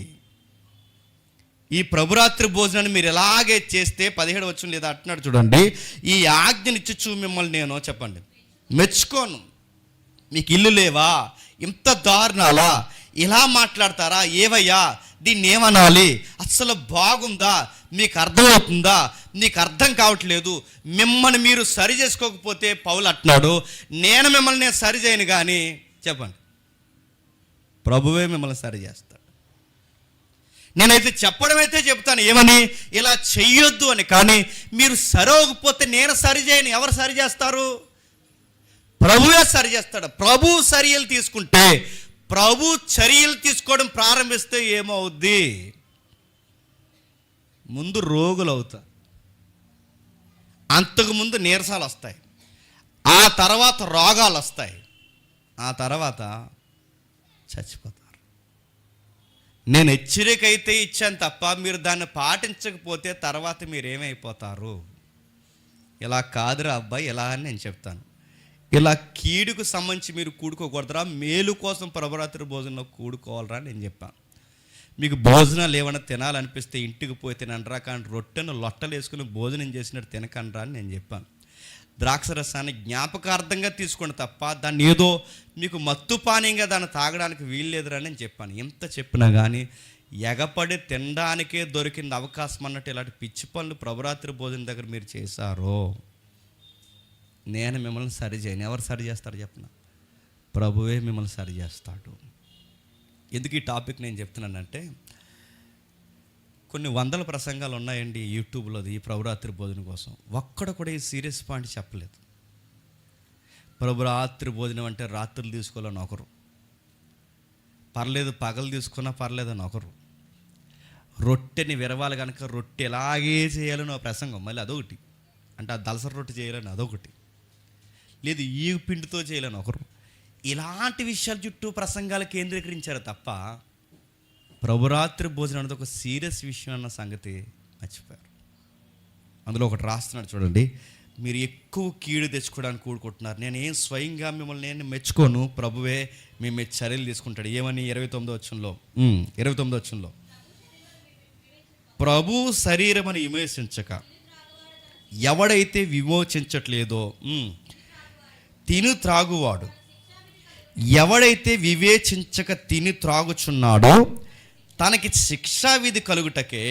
ఈ ప్రభురాత్రి భోజనాన్ని మీరు ఎలాగే చేస్తే 17 వచనం లేదా అంటున్నాడు చూడండి, ఈ ఆజ్ఞనిచ్చు మిమ్మల్ని నేను చెప్పండి మెచ్చుకోను. మీకు ఇల్లు లేవా, ఇంత దారుణాలా, ఇలా మాట్లాడతారా, ఏవయ్యా దీన్ని ఏమనాలి, అసలు బాగుందా, మీకు అర్థమవుతుందా, నీకు అర్థం కావట్లేదు, మిమ్మల్ని మీరు సరి చేసుకోకపోతే పౌలు అంటున్నాడు నేను మిమ్మల్ని నేను సరి చేయను కానీ చెప్పండి ప్రభువే మిమ్మల్ని సరి చేస్తాడు. నేనైతే చెప్పడం అయితే చెప్తాను ఏమని, ఇలా చెయ్యొద్దు అని. కానీ మీరు సరవకపోతే నేను సరి చేయను. ఎవరు సరి చేస్తారు? ప్రభువే సరి చేస్తాడు. ప్రభు చర్యలు తీసుకుంటే, ప్రభు చర్యలు తీసుకోవడం ప్రారంభిస్తే ఏమవుద్ది? ముందు రోగులు అవుతారు, అంతకుముందు నీరసాలు వస్తాయి, ఆ తర్వాత రోగాలు వస్తాయి, ఆ తర్వాత చచ్చిపోతారు. నేను హెచ్చరిక అయితే ఇచ్చాను తప్ప మీరు దాన్ని పాటించకపోతే తర్వాత మీరు ఏమైపోతారు? ఇలా కాదురా అబ్బాయి, ఇలా అని నేను చెప్తాను. ఇలా కీడుకు సంబంధించి మీరు కూడుకోకూడదురా, మేలు కోసం ప్రభురాత్రి భోజనంలో కూడుకోవాలరా నేను చెప్పాను. మీకు భోజనాలు ఏమైనా తినాలనిపిస్తే ఇంటికి పోయి తినండిరా, కానీ రొట్టెను లొట్టలు వేసుకుని భోజనం చేసినట్టు తినకండిరా అని నేను చెప్పాను. ద్రాక్ష రసాన్ని జ్ఞాపకార్థంగా తీసుకోండి తప్ప దాన్ని ఏదో మీకు మత్తు పానీయంగా దాన్ని తాగడానికి వీల్లేదురా అని నేను చెప్పాను. ఎంత చెప్పినా కానీ ఎగపడి తినడానికే దొరికింది అవకాశం అన్నట్టు ఇలాంటి పిచ్చి పనులు ప్రభురాత్రి భోజనం దగ్గర మీరు చేశారో, నేను మిమ్మల్ని సరి చేయను. ఎవరు సరి చేస్తారు చెప్పిన? ప్రభువే మిమ్మల్ని సరి చేస్తాడు. ఎందుకు ఈ టాపిక్ నేను చెప్తున్నానంటే, కొన్ని వందల ప్రసంగాలు ఉన్నాయండి యూట్యూబ్లో ఈ ప్రభురాత్రి భోజనం కోసం. ఒక్కడ కూడా ఈ సీరియస్ పాయింట్ చెప్పలేదు. ప్రభురాత్రి భోజనం అంటే రాత్రులు తీసుకోవాలని ఒకరు, పర్లేదు పగలు తీసుకున్నా పర్లేదని ఒకరు, రొట్టెని విరవాలి కనుక రొట్టె ఎలాగే చేయాలని ఒక ప్రసంగం, మళ్ళీ అదొకటి, అంటే ఆ దలసర రొట్టె చేయాలని అదొకటి, లేదు ఈ పిండితో చేయాలని ఒకరు. ఇలాంటి విషయాల చుట్టూ ప్రసంగాలు కేంద్రీకరించారు తప్ప ప్రభురాత్రి భోజనం అనేది ఒక సీరియస్ విషయం అన్న సంగతి మర్చిపోయారు. అందులో ఒకటి రాస్తున్నాడు చూడండి, మీరు ఎక్కువ కీడు తెచ్చుకోవడానికి కూడుకుంటున్నారు. నేను ఏం స్వయంగా మిమ్మల్ని నేను మెచ్చుకోను, ప్రభువే మీ మీద చర్యలు తీసుకుంటాడు. ఏమని? 29వ వచనంలో ప్రభు శరీరమని విమోచించక ఎవడైతే విమోచించట్లేదో, తిను త్రాగువాడు ఎవడైతే వివేచించక తిని త్రాగుచున్నాడో తనకి శిక్షావిధి కలుగుటకే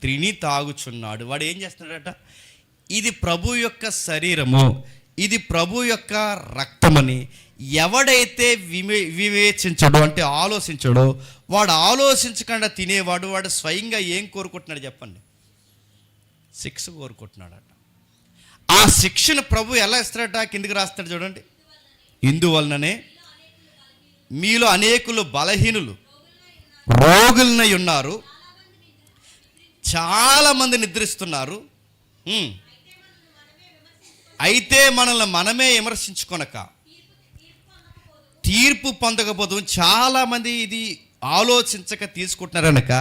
తిని తాగుచున్నాడు. వాడు ఏం చేస్తున్నాడట? ఇది ప్రభు యొక్క శరీరము, ఇది ప్రభు యొక్క రక్తమని ఎవడైతే వివేచించడో అంటే ఆలోచించడో, వాడు ఆలోచించకుండా తినేవాడు వాడు స్వయంగా ఏం కోరుకుంటున్నాడు చెప్పండి? శిక్ష కోరుకుంటున్నాడట. ఆ శిక్షను ప్రభు ఎలా ఇస్తాడట? కిందికి రాస్తాడు చూడండి, ఇందువలననే మీలో అనేకులు బలహీనులు రోగులనై ఉన్నారు, చాలామంది నిద్రిస్తున్నారు. అయితే మనల్ని మనమే విమర్శించుకొనక తీర్పు పొందకపోదు. చాలామంది ఇది ఆలోచించక తీసుకుంటున్నారు కనుక,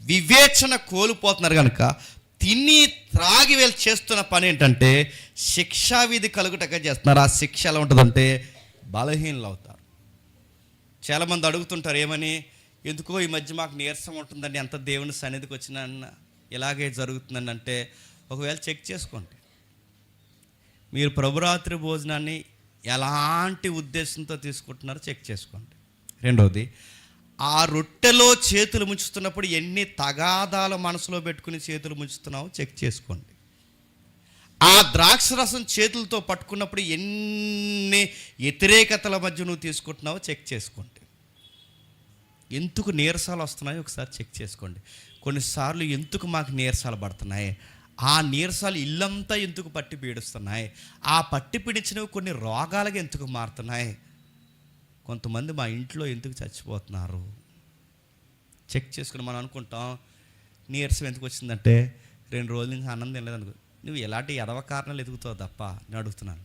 వివేచన కోల్పోతున్నారు కనుక తిని త్రాగి వీళ్ళు చేస్తున్న పని ఏంటంటే శిక్షావిధి కలుగుటగా చేస్తున్నారు. ఆ శిక్ష ఎలా ఉంటుందంటే బలహీనలు అవుతారు. చాలామంది అడుగుతుంటారు ఏమని, ఎందుకో ఈ మధ్య మాకు నీరసం ఉంటుందండి, ఎంత దేవుని సన్నిధికి వచ్చినా ఇలాగే జరుగుతుందని. అంటే ఒకవేళ చెక్ చేసుకోండి, మీరు ప్రభురాత్రి భోజనాన్ని ఎలాంటి ఉద్దేశంతో తీసుకుంటున్నారో చెక్ చేసుకోండి. రెండవది, ఆ రొట్టెలో చేతులు ముంచుతున్నప్పుడు ఎన్ని తగాదాలు మనసులో పెట్టుకుని చేతులు ముంచుతున్నావో చెక్ చేసుకోండి. ఆ ద్రాక్ష రసం చేతులతో పట్టుకున్నప్పుడు ఎన్ని వ్యతిరేకతల మధ్య నువ్వు తీసుకుంటున్నావో చెక్ చేసుకోండి. ఎందుకు నీరసాలు వస్తున్నాయో ఒకసారి చెక్ చేసుకోండి. కొన్నిసార్లు ఎందుకు మాకు నీరసాలు పడుతున్నాయి, ఆ నీరసాలు ఇల్లంతా ఎందుకు పట్టి పీడిస్తున్నాయి, ఆ పట్టి పీడించినవి కొన్ని రోగాలుగా ఎందుకు మారుతున్నాయి, కొంతమంది మా ఇంట్లో ఎందుకు చచ్చిపోతున్నారు చెక్ చేసుకుని మనం అనుకుంటాం నీరసం ఎందుకు వచ్చిందంటే 2 రోజుల నుంచి అన్నం తినలేదు. నువ్వు ఎలాంటి ఎదవ కారణాలు ఎదుగుతావు తప్ప నేను అడుగుతున్నాను.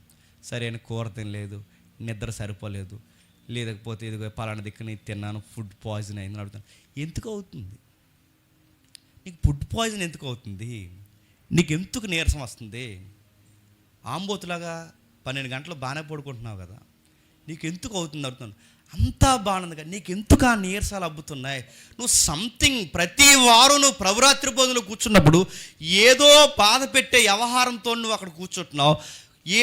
సరైన కూర తినలేదు, నిద్ర సరిపోలేదు, లేకపోతే ఇదిగో పలానా దిక్కుని తిన్నాను, ఫుడ్ పాయిజన్ అయిందని అడుగుతాను. ఎందుకు అవుతుంది నీకు? ఫుడ్ పాయిజన్ ఎందుకు అవుతుంది? నీకు ఎందుకు నీరసం వస్తుంది? ఆంబోతులాగా 12 గంటలు బాగానే పడుకుంటున్నావు కదా, నీకు ఎందుకు అవుతుంది అడుగుతాను. అంతా బాగుంది కదా, నీకు ఎందుకు ఆ నీరసాలు అబ్బుతున్నాయి? నువ్వు సంథింగ్ ప్రతి వారం నువ్వు ప్రభురాత్రి భోజనంలో కూర్చున్నప్పుడు ఏదో బాధ పెట్టే వ్యవహారంతో నువ్వు అక్కడ కూర్చుంటున్నావు,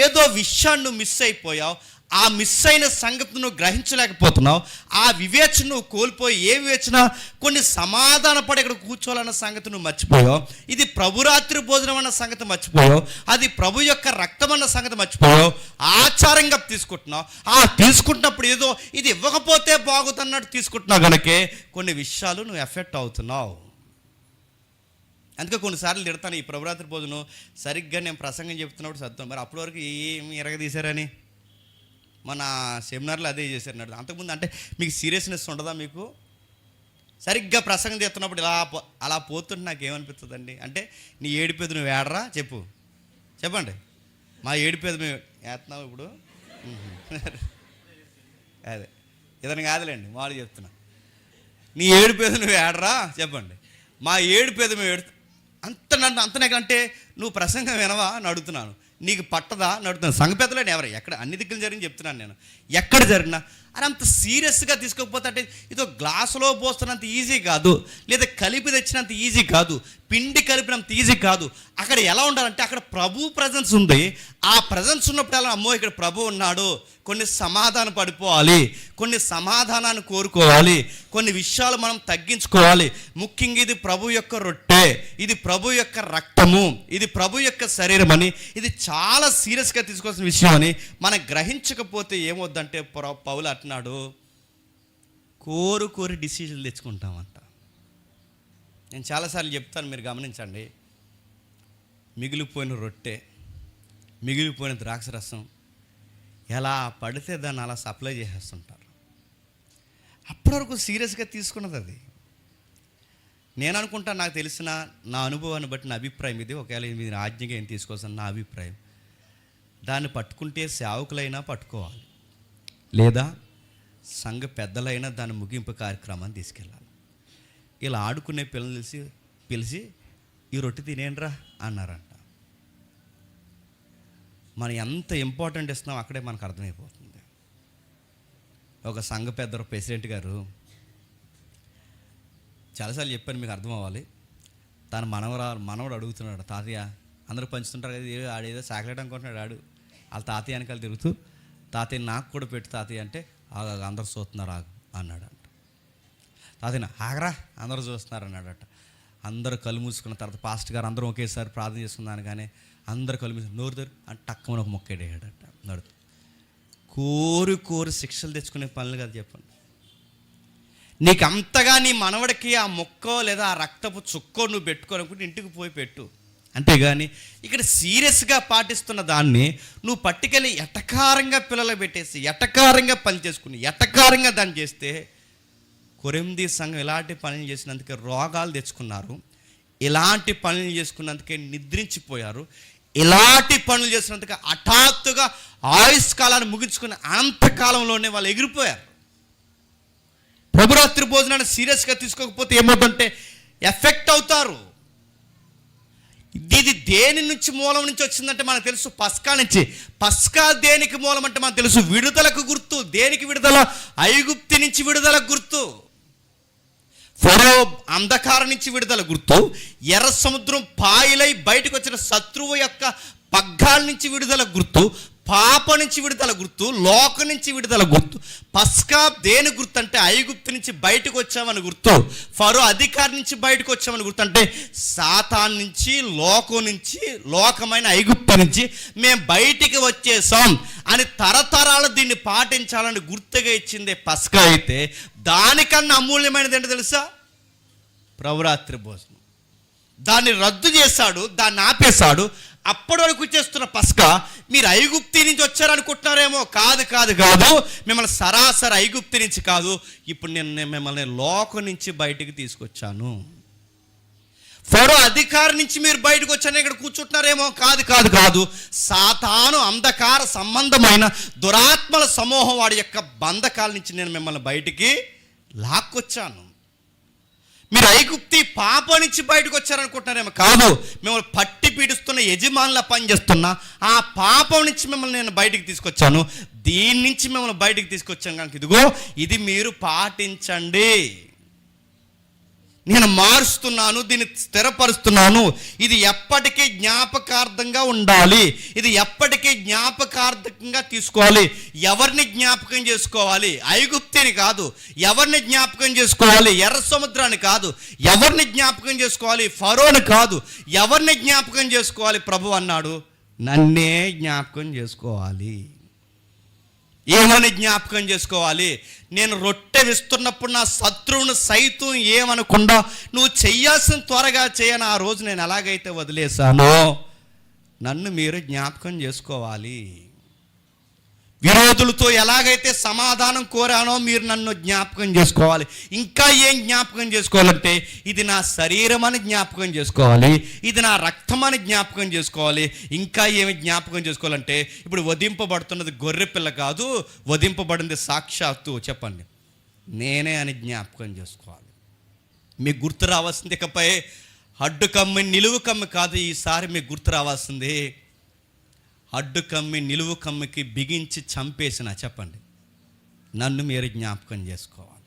ఏదో విషయాన్ని నువ్వు మిస్ అయిపోయావు, ఆ మిస్ అయిన సంగతి నువ్వు గ్రహించలేకపోతున్నావు, ఆ వివేచన నువ్వు కోల్పోయి, ఏ వివేచన? కొన్ని సమాధాన పడి ఇక్కడ కూర్చోవాలన్న సంగతి నువ్వు మర్చిపోయావు, ఇది ప్రభురాత్రి భోజనం అన్న సంగతి మర్చిపోయావు, అది ప్రభు యొక్క రక్తం అన్న సంగతి మర్చిపోయావు, ఆచారంగా తీసుకుంటున్నావు. ఆ తీసుకుంటున్నప్పుడు ఏదో ఇది ఇవ్వకపోతే బాగుతున్నట్టు తీసుకుంటున్నావు కనుకే కొన్ని విషయాలు నువ్వు ఎఫెక్ట్ అవుతున్నావు. అందుకే కొన్నిసార్లు తిడతాను, ఈ ప్రభురాత్రి భోజనం సరిగ్గా నేను ప్రసంగం చెప్తున్నప్పుడు సత్యం, మరి అప్పటి వరకు ఏమి ఎరగదీశారని మన సెమినార్లో అదే చేశారు నడు. అంతకుముందు అంటే మీకు సీరియస్నెస్ ఉండదా? మీకు సరిగ్గా ప్రసంగం చేస్తున్నప్పుడు అలా పోతుంటే నాకు ఏమనిపిస్తుందండి అంటే, నీ ఏడిపేది నువ్వు ఏడరా చెప్పండి. మా ఏడిపేది మేము వేస్తున్నావు ఇప్పుడు. అదే ఇదని కాదులేండి, మామూలు చెప్తున్నా. నీ ఏడిపేది నువ్వు ఏడరా చెప్పండి. మా ఏడిపేది మేము అంతనేకంటే నువ్వు ప్రసంగం వినవా అని అడుగుతున్నాను. నీకు పట్టదా అని అడుగుతున్నాను. సంఘ పెద్దలేని ఎవరు ఎక్కడ అన్ని దిక్కులు జరిగింది చెప్తున్నాను నేను. ఎక్కడ జరిగినా అని అంత సీరియస్గా తీసుకోకపోతే అంటే ఇదో గ్లాసులో పోస్తున్నంత ఈజీ కాదు, లేదా కలిపి తెచ్చినంత ఈజీ కాదు, పిండి కలిపినంత ఈజీ కాదు. అక్కడ ఎలా ఉండాలంటే అక్కడ ప్రభు ప్రజెన్స్ ఉంది. ఆ ప్రజెన్స్ ఉన్నప్పుడు ఎలా, అమ్మో ఇక్కడ ప్రభు ఉన్నాడు, కొన్ని సమాధానం పడిపోవాలి, కొన్ని సమాధానాన్ని కోరుకోవాలి, కొన్ని విషయాలు మనం తగ్గించుకోవాలి. ముఖ్యంగా ఇది ప్రభు యొక్క రొట్టె, ఇది ప్రభు యొక్క రక్తము, ఇది ప్రభు యొక్క శరీరం అని, ఇది చాలా సీరియస్గా తీసుకోవాల్సిన విషయం అని మనం గ్రహించకపోతే ఏమవుద్దంటే పౌలు అంటున్నాడు, కోరి డిసిజన్లు తెచ్చుకుంటామంట. నేను చాలాసార్లు చెప్తాను, మీరు గమనించండి. మిగిలిపోయిన రొట్టె, మిగిలిపోయిన ద్రాక్ష రసం ఎలా పడితే దాన్ని అలా సప్లై చేసేస్తుంటారు. అప్పటి వరకు సీరియస్గా తీసుకున్నది అది. నేను అనుకుంటా, నాకు తెలిసిన నా అనుభవాన్ని బట్టి నా అభిప్రాయం ఇది. ఒకవేళ మీరు ఆజ్ఞగా ఏం తీసుకోవాల్సిన నా అభిప్రాయం, దాన్ని పట్టుకుంటే సేవకులైనా పట్టుకోవాలి, లేదా సంఘ పెద్దలైనా దాని ముగింపు కార్యక్రమాన్ని తీసుకెళ్ళాలి. ఇలా ఆడుకునే పిల్లలు పిలిచి ఈ రొట్టె తినేండ్రా అన్నారంట. మనం ఎంత ఇంపార్టెంట్ ఇస్తున్నాం అక్కడే మనకు అర్థమైపోతుంది. ఒక సంఘ పెద్ద ప్రెసిడెంట్ గారు చాలాసార్లు చెప్పాను, మీకు అర్థం అవ్వాలి. తన మనవడు అడుగుతున్నాడు, తాతయ్య అందరూ పంచుతుంటారు కదా, ఆడేదో చాక్లెట్ అనుకుంటున్నాడు. వాళ్ళ తాతయ్య వెనకాల తిరుగుతూ, తాతయ్య నాకు కూడా పెట్టు తాతయ్య అంటే, అందరు చూస్తున్నారు ఆగు అన్నాడంట. తాతయ్య ఆగరా అందరూ చూస్తున్నారు అన్నాడట. అందరూ కళ్ళు మూసుకున్న తర్వాత పాస్టర్ గారు అందరూ ఒకేసారి ప్రార్థన చేసుకున్నాను, కానీ అందరు కళ్ళు మూసుకుని నోరు తెరు అని టక్కమని ఒక మొక్క వేయడట. నడుతూ కోరి శిక్షలు తెచ్చుకునే పనులు కదా చెప్పండి. నీకు అంతగా నీ మనవడికి ఆ మొక్కో లేదా ఆ రక్తపు చుక్కో నువ్వు పెట్టుకోనుకుంటే ఇంటికి పోయి పెట్టు, అంతేగాని ఇక్కడ సీరియస్గా పాటిస్తున్న దాన్ని నువ్వు పట్టుకెళ్ళి ఎటకారంగా పిల్లలు పెట్టేసి ఎటకారంగా పని చేసుకుని ఎటకారంగా దాన్ని చేస్తే, కొరింథీ సంఘం ఇలాంటి పనులు చేసినందుకే రోగాలు తెచ్చుకున్నారు, ఇలాంటి పనులు చేసుకున్నందుకే నిద్రించిపోయారు, ఇలాంటి పనులు చేసినందుకే హఠాత్తుగా ఆయుష్కాలాన్ని ముగించుకుని అనంతకాలంలోనే వాళ్ళు ఎగిరిపోయారు. ప్రభురాత్రి భోజనాన్ని సీరియస్గా తీసుకోకపోతే ఏమవుతుందంటే ఎఫెక్ట్ అవుతారు. ఇది దేని నుంచి మూలం నుంచి వచ్చిందంటే మనకు తెలుసు, పస్కా నుంచి. పస్కా దేనికి మూలం అంటే మనకు తెలుసు, విడుదలకు గుర్తు. దేనికి విడుదల? ఐగుప్తు నుంచి విడుదలకు గుర్తు. ఫరో అంధకారం నుంచి విడుదల గుర్తు. ఎర్ర సముద్రం పాయలై బయటకు వచ్చిన శత్రువు యొక్క పగ్గాల నుంచి విడుదల గుర్తు. పాప నుంచి విడుదల గుర్తు. లోకం నుంచి విడుదల గుర్తు. పస్కా దేని గుర్తు అంటే ఐగుప్తు నుంచి బయటకు వచ్చామని గుర్తు. ఫరో అధికారి నుంచి బయటకు వచ్చామని గుర్తు. అంటే సాతాన్ నుంచి, లోకం నుంచి, లోకమైన ఐగుప్తు నుంచి మేము బయటికి వచ్చేసాం అని తరతరాలు దీన్ని పాటించాలని గుర్తుగా ఇచ్చిందే పస్కా. అయితే దానికన్నా అమూల్యమైనది ఏంటో తెలుసా? ప్రభురాత్రి భోజనం. దాన్ని రద్దు చేశాడు, దాన్ని ఆపేశాడు. అప్పటి వరకు చేస్తున్న పస్కా మీరు ఐగుప్తి నుంచి వచ్చారనుకుంటున్నారేమో. కాదు కాదు కాదు, మిమ్మల్ని సరాసరి ఐగుప్తి నుంచి కాదు, ఇప్పుడు నేను మిమ్మల్ని లోకం నుంచి బయటికి తీసుకొచ్చాను. ఫరో అధికారి నుంచి మీరు బయటకు వచ్చారని ఇక్కడ కూర్చుంటున్నారేమో. కాదు కాదు కాదు, సాతాను అంధకార సంబంధమైన దురాత్మల సమూహం వాడి యొక్క బంధకాల నుంచి నేను మిమ్మల్ని బయటికి లాక్కొచ్చాను. మీరు ఐగుప్తి పాప నుంచి బయటకు వచ్చారనుకుంటున్నారేమో. కాదు, మిమ్మల్ని పట్టి పీడిస్తున్న యజమానుల పనిచేస్తున్నా ఆ పాపం నుంచి మిమ్మల్ని నేను బయటికి తీసుకొచ్చాను. దీని నుంచి మిమ్మల్ని బయటికి తీసుకొచ్చాను కనుక ఇదిగో ఇది మీరు పాటించండి. నేను మారుస్తున్నాను, దీన్ని స్థిరపరుస్తున్నాను. ఇది ఎప్పటికీ జ్ఞాపకార్థంగా ఉండాలి. ఇది ఎప్పటికీ జ్ఞాపకార్థంగా తీసుకోవాలి. ఎవరిని జ్ఞాపకం చేసుకోవాలి? ఐగుప్తిని కాదు. ఎవరిని జ్ఞాపకం చేసుకోవాలి? ఎర్ర సముద్రాన్ని కాదు. ఎవరిని జ్ఞాపకం చేసుకోవాలి? ఫరోని కాదు. ఎవరిని జ్ఞాపకం చేసుకోవాలి? ప్రభు అన్నాడు, నన్నే జ్ఞాపకం చేసుకోవాలి. ఏమని జ్ఞాపకం చేసుకోవాలి? నేను రొట్టె విస్తున్నప్పుడు నా శత్రువును సైతం ఏమనకుండా నువ్వు చెయ్యాల్సిన త్వరగా చేయని ఆ రోజు నేను ఎలాగైతే వదిలేశానో నన్ను మీరు జ్ఞాపకం చేసుకోవాలి. విరోధులతో ఎలాగైతే సమాధానం కోరానో మీరు నన్ను జ్ఞాపకం చేసుకోవాలి. ఇంకా ఏం జ్ఞాపకం చేసుకోవాలంటే, ఇది నా శరీరం అని జ్ఞాపకం చేసుకోవాలి, ఇది నా రక్తం అని జ్ఞాపకం చేసుకోవాలి. ఇంకా ఏమి జ్ఞాపకం చేసుకోవాలంటే, ఇప్పుడు వధింపబడుతున్నది గొర్రె పిల్ల కాదు, వధింపబడింది సాక్షాత్తు చెప్పండి నేనే అని జ్ఞాపకం చేసుకోవాలి. మీకు గుర్తు రావాల్సింది ఇకపై అడ్డు కమ్మి నిలువు కమ్మి కాదు, ఈసారి మీకు గుర్తు రావాల్సింది అడ్డు కమ్మి నిలువు కమ్మికి బిగించి చంపేసిన చెప్పండి నన్ను మీరు జ్ఞాపకం చేసుకోవాలి.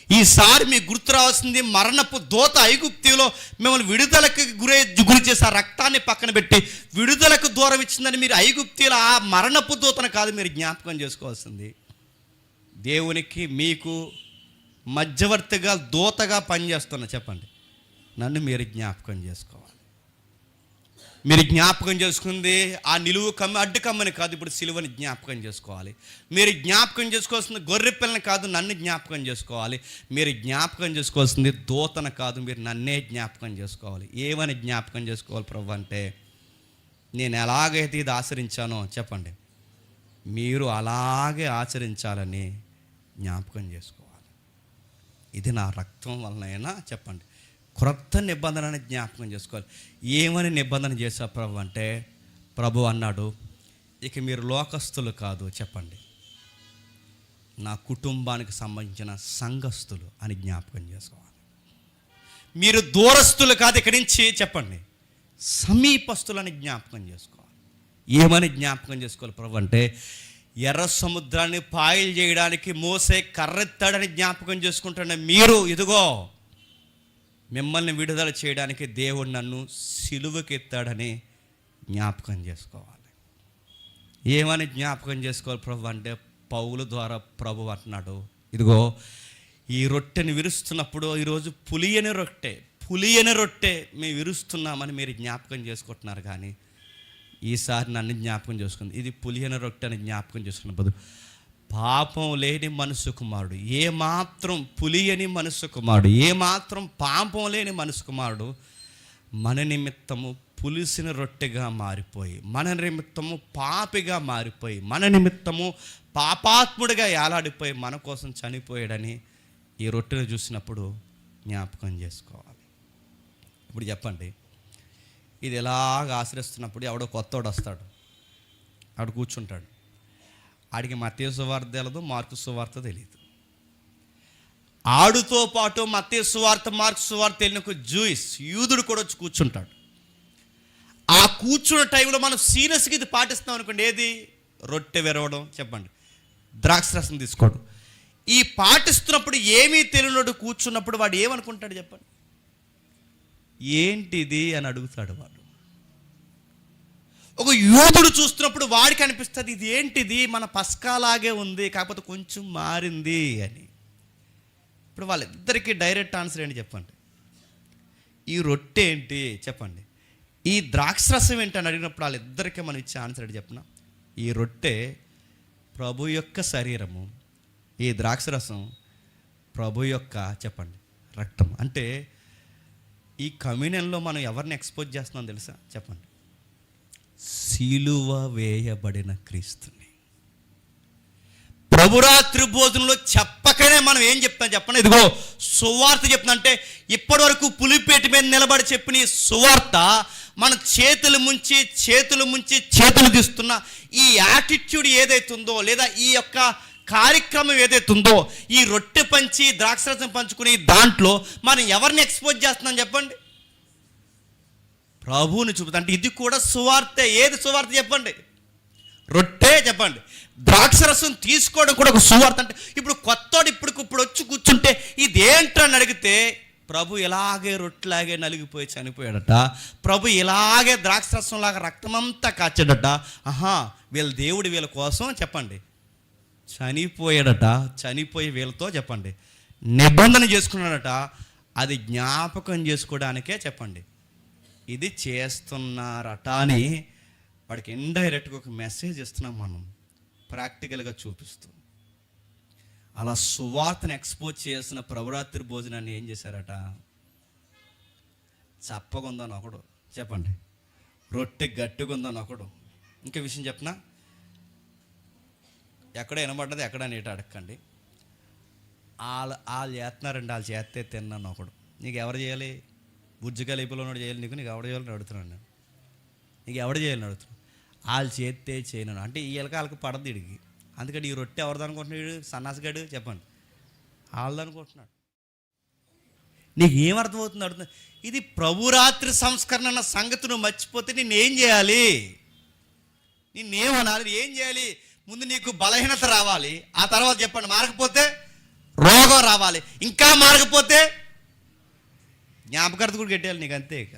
ఈసారి మీకు గుర్తు రావాల్సింది మరణపు దూత ఐగుప్తిలో మిమ్మల్ని విడుదలకు గురి చేసి ఆ రక్తాన్ని పక్కన పెట్టి విడుదలకు దూరం ఇచ్చిందని మీరు ఐగుప్తిలో ఆ మరణపు దూతను కాదు మీరు జ్ఞాపకం చేసుకోవాల్సింది, దేవునికి మీకు మధ్యవర్తిగా దూతగా పనిచేస్తున్న చెప్పండి నన్ను మీరు జ్ఞాపకం చేసుకోవాలి. మీరు జ్ఞాపకం చేసుకుంది ఆ నిలువు కమ్మి అడ్డు కమ్మని కాదు, ఇప్పుడు సిలువని జ్ఞాపకం చేసుకోవాలి. మీరు జ్ఞాపకం చేసుకోవాల్సింది గొర్రె పిల్లని కాదు, నన్ను జ్ఞాపకం చేసుకోవాలి. మీరు జ్ఞాపకం చేసుకోవాల్సింది దూతను కాదు, మీరు నన్నే జ్ఞాపకం చేసుకోవాలి. ఏమని జ్ఞాపకం చేసుకోవాలి ప్రభు అంటే, నేను ఎలాగైతే ఇది ఆచరించానో చెప్పండి మీరు అలాగే ఆచరించాలని జ్ఞాపకం చేసుకోవాలి. ఇది నా రక్తం వలనైనా చెప్పండి క్రొత్త నిబంధనని జ్ఞాపకం చేసుకోవాలి. ఏమని నిబంధన చేశా ప్రభు అంటే, ప్రభు అన్నాడు ఇక మీరు లోకస్తులు కాదు చెప్పండి నా కుటుంబానికి సంబంధించిన సంఘస్థులు అని జ్ఞాపకం చేసుకోవాలి. మీరు దూరస్తులు కాదు ఇక్కడి నుంచి చెప్పండి సమీపస్తులని జ్ఞాపకం చేసుకోవాలి. ఏమని జ్ఞాపకం చేసుకోవాలి ప్రభు అంటే, ఎర్ర సముద్రాన్ని పాయలు చేయడానికి మోసే కర్రెత్తాడని జ్ఞాపకం చేసుకుంటున్న మీరు ఇదిగో మిమ్మల్ని విడుదల చేయడానికి దేవుడు నన్ను సిలువకెత్తాడని జ్ఞాపకం చేసుకోవాలి. ఏమని జ్ఞాపకం చేసుకోవాలి ప్రభు అంటే, పౌలు ద్వారా ప్రభు అంటున్నాడు ఇదిగో ఈ రొట్టెని విరుస్తున్నప్పుడు ఈరోజు పులియని రొట్టె మేము విరుస్తున్నామని మీరు జ్ఞాపకం చేసుకుంటున్నారు, కానీ ఈసారి నన్ను జ్ఞాపకం చేసుకుంది ఇది పులియని రొట్టె అని జ్ఞాపకం చేసుకున్నప్పుడు పాపం లేని మనసు కుమారుడు, ఏమాత్రం పులియని మనసు కుమారుడు, ఏమాత్రం పాపం లేని మనసు కుమారుడు మన నిమిత్తము పులిసిన రొట్టెగా మారిపోయి, మన నిమిత్తము పాపిగా మారిపోయి, మన నిమిత్తము పాపాత్ముడిగా ఏలాడిపోయి మన కోసం చనిపోయాడని ఈ రొట్టెను చూసినప్పుడు జ్ఞాపకం చేసుకోవాలి. ఇప్పుడు చెప్పండి ఇది ఎలాగ ఆశ్రయిస్తున్నప్పుడు ఎవడో కొత్తవాడు వస్తాడు, ఆడు కూర్చుంటాడు, ఆడికి మత్తయి సువార్త తెలియదు, మార్కు సువార్త తెలియదు. ఆడుతో పాటు మత్తయి సువార్త మార్కు సువార్త తెలియని ఒక యూదుడు కూడా వచ్చి కూర్చుంటాడు. ఆ కూర్చున్న టైంలో మనం సీరియస్గా ఇది పాటిస్తాం అనుకోండి, ఏది రొట్టె విరవడం చెప్పండి ద్రాక్షరసం తీసుకోవడం, ఈ పాటిస్తున్నప్పుడు ఏమీ తెలియనోడు కూర్చున్నప్పుడు వాడు ఏమనుకుంటాడు చెప్పండి, ఏంటిది అని అడుగుతాడు. వాడు ఒక యూదుడు చూస్తున్నప్పుడు వాడికి అనిపిస్తుంది ఇది ఏంటిది మన పస్కాలాగే ఉంది కాకపోతే కొంచెం మారింది అని. ఇప్పుడు వాళ్ళిద్దరికీ డైరెక్ట్ ఆన్సర్ ఏంటి చెప్పండి, ఈ రొట్టె ఏంటి చెప్పండి, ఈ ద్రాక్షరసం ఏంటి అని అడిగినప్పుడు వాళ్ళిద్దరికీ మనం ఇచ్చే ఆన్సర్ ఏంటి చెప్పిన, ఈ రొట్టె ప్రభు యొక్క శరీరము, ఈ ద్రాక్షరసం ప్రభు యొక్క చెప్పండి రక్తం. అంటే ఈ కమ్యూనియన్లో మనం ఎవరిని ఎక్స్పోజ్ చేస్తున్నాం తెలుసా చెప్పండి, సిలువ వేయబడిన క్రీస్తుని. ప్రభురాత్రి భోజనంలో చెప్పకనే మనం ఏం చెప్తాం చెప్పండి, ఇదిగో సువార్త చెప్తున్నా అంటే ఇప్పటి వరకు పులిపేట మీద నిలబడి చెప్పిన ఈ సువార్త మన చేతులు ముంచి చేతులు తీస్తున్న ఈ యాటిట్యూడ్ ఏదైతుందో లేదా ఈ యొక్క కార్యక్రమం ఏదైతుందో ఈ రొట్టె పంచి ద్రాక్షరసం పంచుకుని దాంట్లో మనం ఎవరిని ఎక్స్పోజ్ చేస్తున్నాం చెప్పండి, ప్రభువుని చూపుతా. అంటే ఇది కూడా సువార్తే. ఏది సువార్త చెప్పండి, రొట్టె చెప్పండి, ద్రాక్షరసం తీసుకోవడం కూడా ఒక సువార్త. అంటే ఇప్పుడు కొత్తోడు ఇప్పుడు వచ్చి కూర్చుంటే ఇదేంటని అడిగితే ప్రభు ఇలాగే రొట్టెలాగే నలిగిపోయి చనిపోయాడట, ప్రభు ఇలాగే ద్రాక్షరసంలాగా రక్తమంతా కాచాడట. వీళ్ళ దేవుడు వీళ్ళ కోసం చెప్పండి చనిపోయాడట, చనిపోయి వీళ్ళతో చెప్పండి నిబంధన చేసుకున్నాడట. అది జ్ఞాపకం చేసుకోవడానికే చెప్పండి ఇది చేస్తున్నారట అని వాడికి ఇండైరెక్ట్గా ఒక మెసేజ్ ఇస్తున్నాం మనం ప్రాక్టికల్గా చూపిస్తూ. అలా సువార్తను ఎక్స్పోజ్ చేసిన ప్రభురాత్రి భోజనాన్ని ఏం చేశారట, చప్పగుందని ఒకడు చెప్పండి, రొట్టె గట్టిగుందని ఒకడు. ఇంకే విషయం చెప్పనా, ఎక్కడ వినబడ్డది ఎక్కడ నీట అడగండి. వాళ్ళు చేస్తున్నారండి, వాళ్ళు చేస్తే తిన్నాను ఒకడు. నీకు ఎవరు చేయాలి? బుజ్జిగా లేపులో ఉన్నాడు చేయాలి, నీకు ఎవరు చేయాలని అడుగుతున్నాను నేను. నీకు ఎవడు చేయాలని అడుగుతున్నాను. వాళ్ళు చేస్తే చేయను అంటే ఈ వాళ్ళకి పడద్దు ఇడికి. అందుకని ఈ రొట్టె ఎవరిది అనుకుంటున్నాడు? సన్నాసిగాడు చెప్పండి, వాళ్ళది అనుకుంటున్నాడు. నీకు ఏమర్థమవుతుంది అడుగుతున్నా? ఇది ప్రభురాత్రి సంస్కరణ అన్న సంగతి నువ్వు మర్చిపోతే నేనేం చేయాలి? నిన్నేమనాలి? ఏం చేయాలి? ముందు నీకు బలహీనత రావాలి, ఆ తర్వాత చెప్పండి మారకపోతే రోగం రావాలి, ఇంకా మారకపోతే జ్ఞాపకార్థ కూడా గెట్టేయాలి నీకు, అంతే. ఇక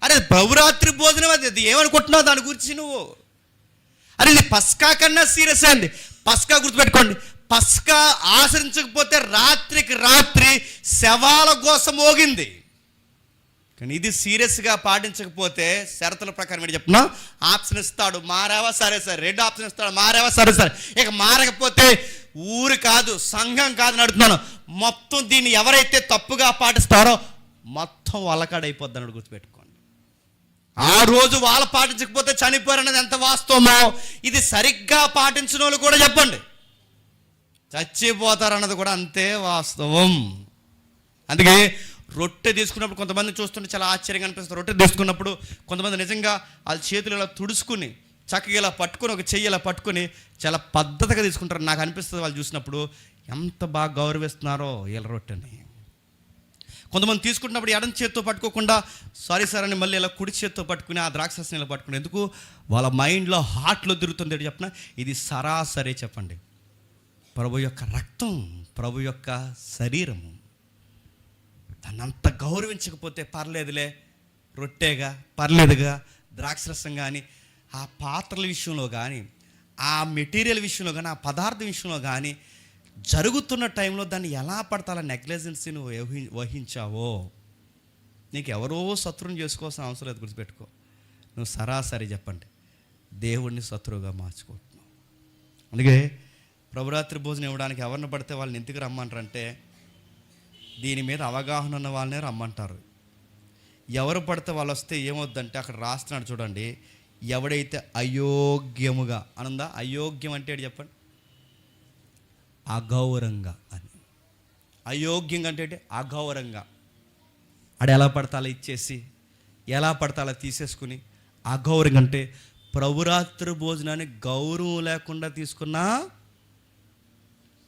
అరే ప్రభురాత్రి భోజనం అది ఏమనుకుంటున్నావు దాని గురించి నువ్వు? అరే ఇది పస్కా కన్నా సీరియస్ అండి. పస్కా గుర్తుపెట్టుకోండి, పస్కా ఆచరించకపోతే రాత్రికి రాత్రి శవాల కోసం మోగింది. కానీ ఇది సీరియస్గా పాటించకపోతే షరతుల ప్రకారం ఏంటి చెప్తున్నా? ఆప్షన్ ఇస్తాడు, మారావా సరే సరే. 2 ఆప్షన్ ఇస్తాడు, మారావా సరే సరే. ఇక మారకపోతే ఊరు కాదు, సంఘం కాదు నడుతున్నాను, మొత్తం దీన్ని ఎవరైతే తప్పుగా పాటిస్తారో మొత్తం వాళ్ళకాడైపోద్ది అన్నాడు. గుర్తుపెట్టుకోండి, ఆ రోజు వాళ్ళు పాటించకపోతే చనిపోయారన్నది ఎంత వాస్తవమో ఇది సరిగ్గా పాటించిన వాళ్ళు కూడా చెప్పండి చచ్చిపోతారన్నది కూడా అంతే వాస్తవం. అందుకే రొట్టె తీసుకున్నప్పుడు కొంతమంది చూస్తుంటే చాలా ఆశ్చర్యంగా అనిపిస్తుంది. రొట్టె తీసుకున్నప్పుడు కొంతమంది నిజంగా వాళ్ళ చేతులు ఇలా తుడుచుకుని చక్కగా ఇలా పట్టుకొని ఒక చెయ్యి ఇలా పట్టుకొని చాలా పద్ధతిగా తీసుకుంటారు. నాకు అనిపిస్తుంది వాళ్ళు చూసినప్పుడు ఎంత బాగా గౌరవిస్తున్నారో వీళ్ళ రొట్టెని. కొంతమంది తీసుకుంటున్నప్పుడు ఎడం చేత్తో పట్టుకోకుండా సారీ సార్ అని మళ్ళీ ఇలా కుడి చేత్తో పట్టుకుని ఆ ద్రాక్షరసం ఇలా పట్టుకుని, ఎందుకు? వాళ్ళ మైండ్లో హార్ట్లో తిరుగుతుంది ఏంటి చెప్పిన? ఇది సరాసరి చెప్పండి ప్రభు యొక్క రక్తం, ప్రభు యొక్క శరీరము. దాన్ని అంత గౌరవించకపోతే పర్లేదులే, రొట్టెగా పర్లేదుగా, ద్రాక్షరసం కానీ ఆ పాత్రల విషయంలో కానీ ఆ మెటీరియల్ విషయంలో కానీ ఆ పదార్థం విషయంలో కానీ జరుగుతున్న టైంలో దాన్ని ఎలా పడతాల నెగ్లిజెన్సీ నువ్వు వహించావో నీకు ఎవరో శత్రువుని చేసుకోవాల్సిన అవసరం లేదు. గుర్తుపెట్టుకో, నువ్వు సరాసరి చెప్పండి దేవుణ్ణి శత్రువుగా మార్చుకుంటున్నావు. అందుకే ప్రభురాత్రి భోజనం ఇవ్వడానికి ఎవరిని పడితే వాళ్ళని ఎందుకు రమ్మంటారంటే దీని మీద అవగాహన ఉన్న వాళ్ళనే రమ్మంటారు. ఎవరు పడితే వాళ్ళు వస్తే ఏమవుద్దంటే అక్కడ రాస్తున్నాడు చూడండి, ఎవడైతే అయోగ్యముగా అనుందా? అయోగ్యం అంటే ఏంటి చెప్పండి? అగౌరవంగా అని. అయోగ్యంగా అంటే అగౌరవంగా. ఆడ ఎలా పడతా అలా ఇచ్చేసి, ఎలా పడతా అలా తీసేసుకుని అగౌరవంగా అంటే ప్రభురాత్రి భోజనాన్ని గౌరవం లేకుండా తీసుకున్నా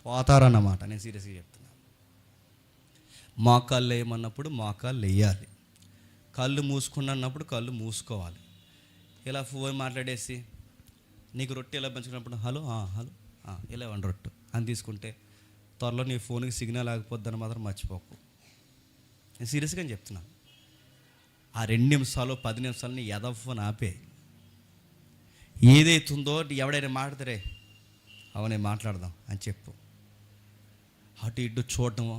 పోతారన్నమాట. నేను సీరియస్గా చెప్తున్నాను. మోకాళ్ళు వేయమన్నప్పుడు మోకాళ్ళు వేయాలి, కళ్ళు మూసుకున్నప్పుడు కళ్ళు మూసుకోవాలి. ఇలా ఫోన్ మాట్లాడేసి నీకు రొట్టె ఇలా పంచుకున్నప్పుడు హలో హలో ఇలా 1 రొట్టె అని తీసుకుంటే త్వరలో నీ ఫోన్కి సిగ్నల్ ఆగిపోద్దని మాత్రం మర్చిపోకు. నేను సీరియస్గా చెప్తున్నాను. ఆ 2 నిమిషాలు 10 నిమిషాలు నీ ఎదవ ఫోన్ ఆపే. ఏదైతుందో ఎవడైనా మాట్లాడతారే అవన్నీ మాట్లాడదాం అని చెప్పు. అటు ఇటు చూడటమో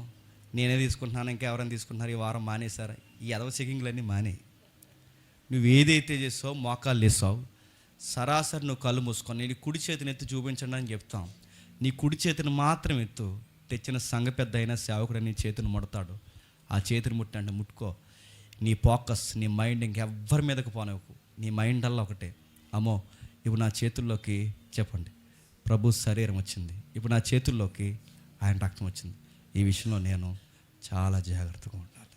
నేనే తీసుకుంటున్నాను ఇంకెవరైనా తీసుకుంటున్నారు ఈ వారం మానేశారా, ఈ ఎదవ చెకింగ్లన్నీ మానే. నువ్వు ఏదైతే చేసావు మోకాళ్ళు వేసావు సరాసరి నువ్వు కళ్ళు మూసుకొని నీ కుడి చేతిని ఎత్తి చూపించండి అని చెప్తాం. నీ కుడి చేతిని మాత్రం ఎత్తు. తెచ్చిన సంఘ పెద్ద అయినా సేవకుడు నీ చేతిని ముడతాడు, ఆ చేతిని ముట్టండి ముట్టుకో. నీ ఫోకస్ నీ మైండ్ ఇంకెవ్వరి మీదకి పోనవకు. నీ మైండ్ అలా ఒకటే, అమ్మో ఇప్పుడు నా చేతుల్లోకి చెప్పండి ప్రభు శరీరం వచ్చింది, ఇప్పుడు నా చేతుల్లోకి ఆయన రక్తం వచ్చింది. ఈ విషయంలో నేను చాలా జాగ్రత్తగా ఉండాలి.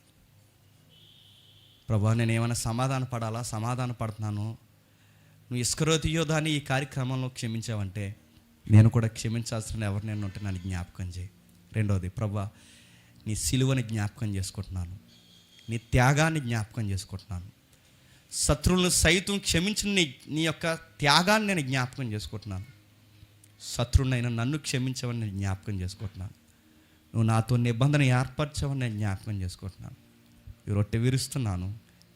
ప్రభా నేను ఏమైనా సమాధాన పడాలా? సమాధాన పడుతున్నాను. నువ్వు ఇస్కరియోతు యోధాని ఈ కార్యక్రమంలో క్షమించావంటే నేను కూడా క్షమించాల్సిన ఎవరు నేను ఉంటే నన్ను జ్ఞాపకం చేయి. 2వది ప్రభా నీ సిలువని జ్ఞాపకం చేసుకుంటున్నాను, నీ త్యాగాన్ని జ్ఞాపకం చేసుకుంటున్నాను, శత్రువులను సైతం క్షమించిన నీ యొక్క త్యాగాన్ని నేను జ్ఞాపకం చేసుకుంటున్నాను. శత్రువునైనా నన్ను క్షమించవని నేను జ్ఞాపకం చేసుకుంటున్నాను. నువ్వు నాతో నిబంధన ఏర్పరచవని నేను జ్ఞాపకం చేసుకుంటున్నాను. ఈ రొట్టె విరుస్తున్నాను,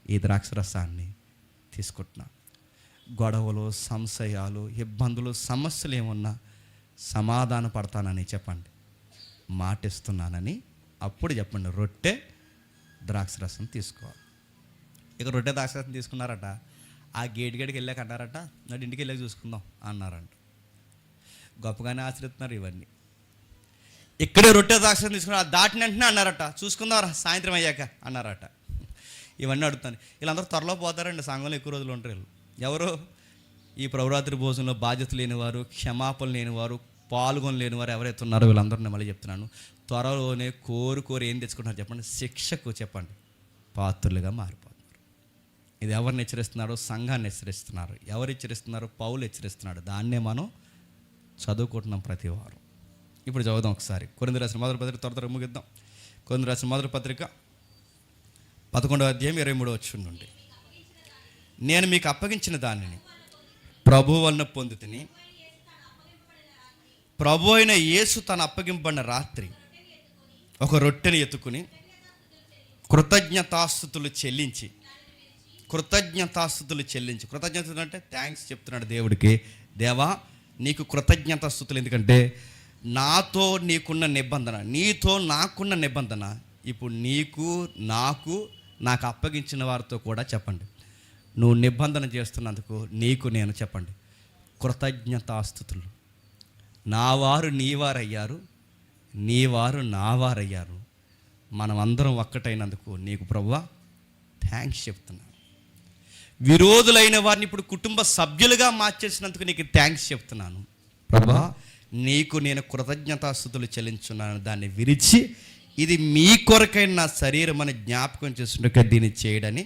ఈ ద్రాక్షరసాన్ని తీసుకుంటున్నాను. గొడవలు సంశయాలు ఇబ్బందులు సమస్యలు ఏమున్నా సమాధాన పడతానని చెప్పండి, మాటిస్తున్నానని అప్పుడు చెప్పండి. రొట్టె ద్రాక్షరసం తీసుకోవాలి. ఇక రొట్టె ద్రాక్షరసం తీసుకున్నారట, ఆ గేటుగడికి వెళ్ళాక అన్నారట నాటి ఇంటికి వెళ్ళాక చూసుకుందాం అన్నారంట. గొప్పగానే ఆచరిస్తున్నారు ఇవన్నీ. ఇక్కడే రొట్టె ద్రాక్షరసం తీసుకున్నారు, దాటిన వెంటనే అన్నారట చూసుకుందాం సాయంత్రం అయ్యాక అన్నారట. ఇవన్నీ అడుగుతాను. వీళ్ళందరూ త్వరలో పోతారండి, సంఘంలో ఎక్కువ రోజులు ఉంటారు వీళ్ళు. ఎవరు? ఈ ప్రభురాత్రి భోజనంలో బాధ్యత లేనివారు, క్షమాపణ లేనివారు, పాల్గొనలేని వారు ఎవరైతే ఉన్నారో వీళ్ళందరూ నేను మళ్ళీ చెప్తున్నాను, త్వరలోనే కోరి ఏం తెచ్చుకుంటున్నారు చెప్పండి? శిక్షకు చెప్పండి పాత్రులుగా మారిపోతున్నారు. ఇది ఎవరిని హెచ్చరిస్తున్నారో? సంఘాన్ని హెచ్చరిస్తున్నారు. ఎవరు హెచ్చరిస్తున్నారు? పౌలు హెచ్చరిస్తున్నాడు. దాన్నే మనం చదువుకుంటున్నాం ప్రతి వారం. ఇప్పుడు చదువుదాం ఒకసారి. కొరింథీయులకు రాసిన మొదటి పత్రిక, త్వరగా ముగిద్దాం. కొరింథీయులకు రాసిన మొదటి పత్రిక 11వ అధ్యాయం 23వ వచనం నుండి, నేను మీకు అప్పగించిన దానిని ప్రభువు వలన పొందుతిని, ప్రభు అయిన యేసు తను అప్పగింపబడిన రాత్రి ఒక రొట్టెని ఎత్తుకుని కృతజ్ఞతాస్తుతులు చెల్లించి కృతజ్ఞత అంటే థ్యాంక్స్ చెప్తున్నాడు దేవుడికి. దేవా నీకు కృతజ్ఞతాస్తుతులు, ఎందుకంటే నాతో నీకున్న నిబంధన, నీతో నాకున్న నిబంధన ఇప్పుడు నీకు నాకు అప్పగించిన వారితో కూడా చెప్పండి, నువ్వు నిబంధన చేస్తున్నందుకు నీకు నేను చెప్పండి కృతజ్ఞతాస్తుతులు. నా వారు నీ వారయ్యారు, నీ వారు నా వారయ్యారు, మనం అందరం ఒక్కటైనందుకు నీకు ప్రభువా థ్యాంక్స్ చెప్తున్నాను. విరోధులైన వారిని ఇప్పుడు కుటుంబ సభ్యులుగా మార్చేసినందుకు నీకు థ్యాంక్స్ చెప్తున్నాను ప్రభువా. నీకు నేను కృతజ్ఞతాస్తుతులు చెల్లించున్నాను. దాన్ని విరిచి ఇది మీ కొరకైన నా శరీరం అని జ్ఞాపకం చేస్తుండగా దీన్ని చేయడని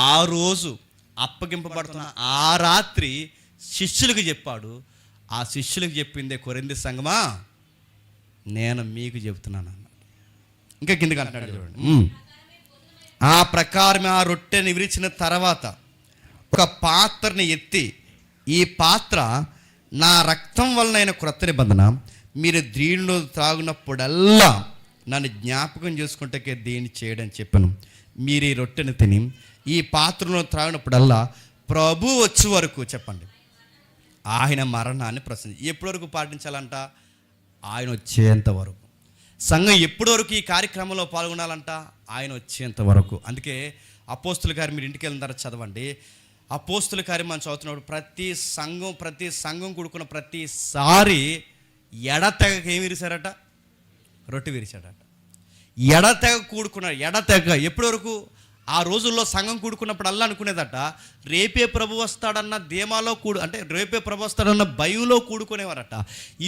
ఆ రోజు అప్పగింపబడుతున్న ఆ రాత్రి శిష్యులకు చెప్పాడు. ఆ శిష్యులకు చెప్పిందే కొరింథీ సంఘమా నేను మీకు చెబుతున్నాను అన్నాడు. ఇంకా కిందకి అంటాడు చూడండి, ఆ ప్రకారమే ఆ రొట్టెని విరిచిన తర్వాత ఒక పాత్రని ఎత్తి, ఈ పాత్ర నా రక్తం వలన క్రొత్త నిబంధన, మీరు దీనిలో త్రాగునప్పుడల్లా నన్ను జ్ఞాపకం చేసుకుంటే దీన్ని చేయడం చెప్పాను. మీరు ఈ రొట్టెని తిని ఈ పాత్రలో త్రాగినప్పుడల్లా ప్రభు వచ్చే వరకు చెప్పండి ఆయన మరణాన్ని ప్రశ్నించి. ఎప్పటి వరకు పాటించాలంట? ఆయన వచ్చేంత వరకు. సంఘం ఎప్పటి వరకు ఈ కార్యక్రమంలో పాల్గొనాలంట? ఆయన వచ్చేంత వరకు. అందుకే అపోస్తుల కార్యం మీరు ఇంటికి వెళ్ళిన తర్వాత చదవండి. అపోస్తుల కార్యం మనం చదువుతున్నప్పుడు ప్రతి సంఘం కూడుకున్న ప్రతిసారి ఎడతెగక ఏం విరిశారట? రొట్టె విరిచాడట. ఎడతెగ ఎప్పటి వరకు? ఆ రోజుల్లో సంఘం కూడుకున్నప్పుడు అనుకునేదట రేపే ప్రభు వస్తాడన్న ధీమాలో అంటే రేపే ప్రభు వస్తాడన్న భయంలో కూడుకునేవారట.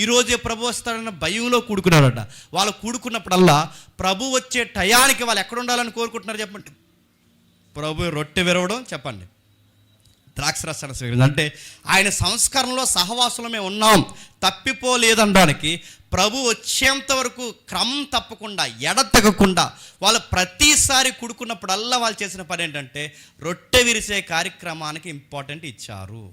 ఈరోజే ప్రభు వస్తాడన్న భయంలో కూడుకున్నారట. వాళ్ళు కూడుకున్నప్పుడల్లా ప్రభు వచ్చే టయానికి వాళ్ళు ఎక్కడ ఉండాలని కోరుకుంటున్నారు చెప్పండి? ప్రభు రొట్టె విరవడం, చెప్పండి ద్రాక్షరసాన్ని స్వీకరించడం, అంటే ఆయన సంస్కరణలో సహవాసంలో మేము ఉన్నాం, తప్పిపోలేదనడానికి ప్రభు వచ్చేంత వరకు క్రమం తప్పకుండా ఎడతెగకుండా వాళ్ళు ప్రతిసారి కూడుకున్నప్పుడల్లా వాళ్ళు చేసిన పని ఏంటంటే రొట్టె విరిసే కార్యక్రమానికి ఇంపార్టెంట్ ఇచ్చారు.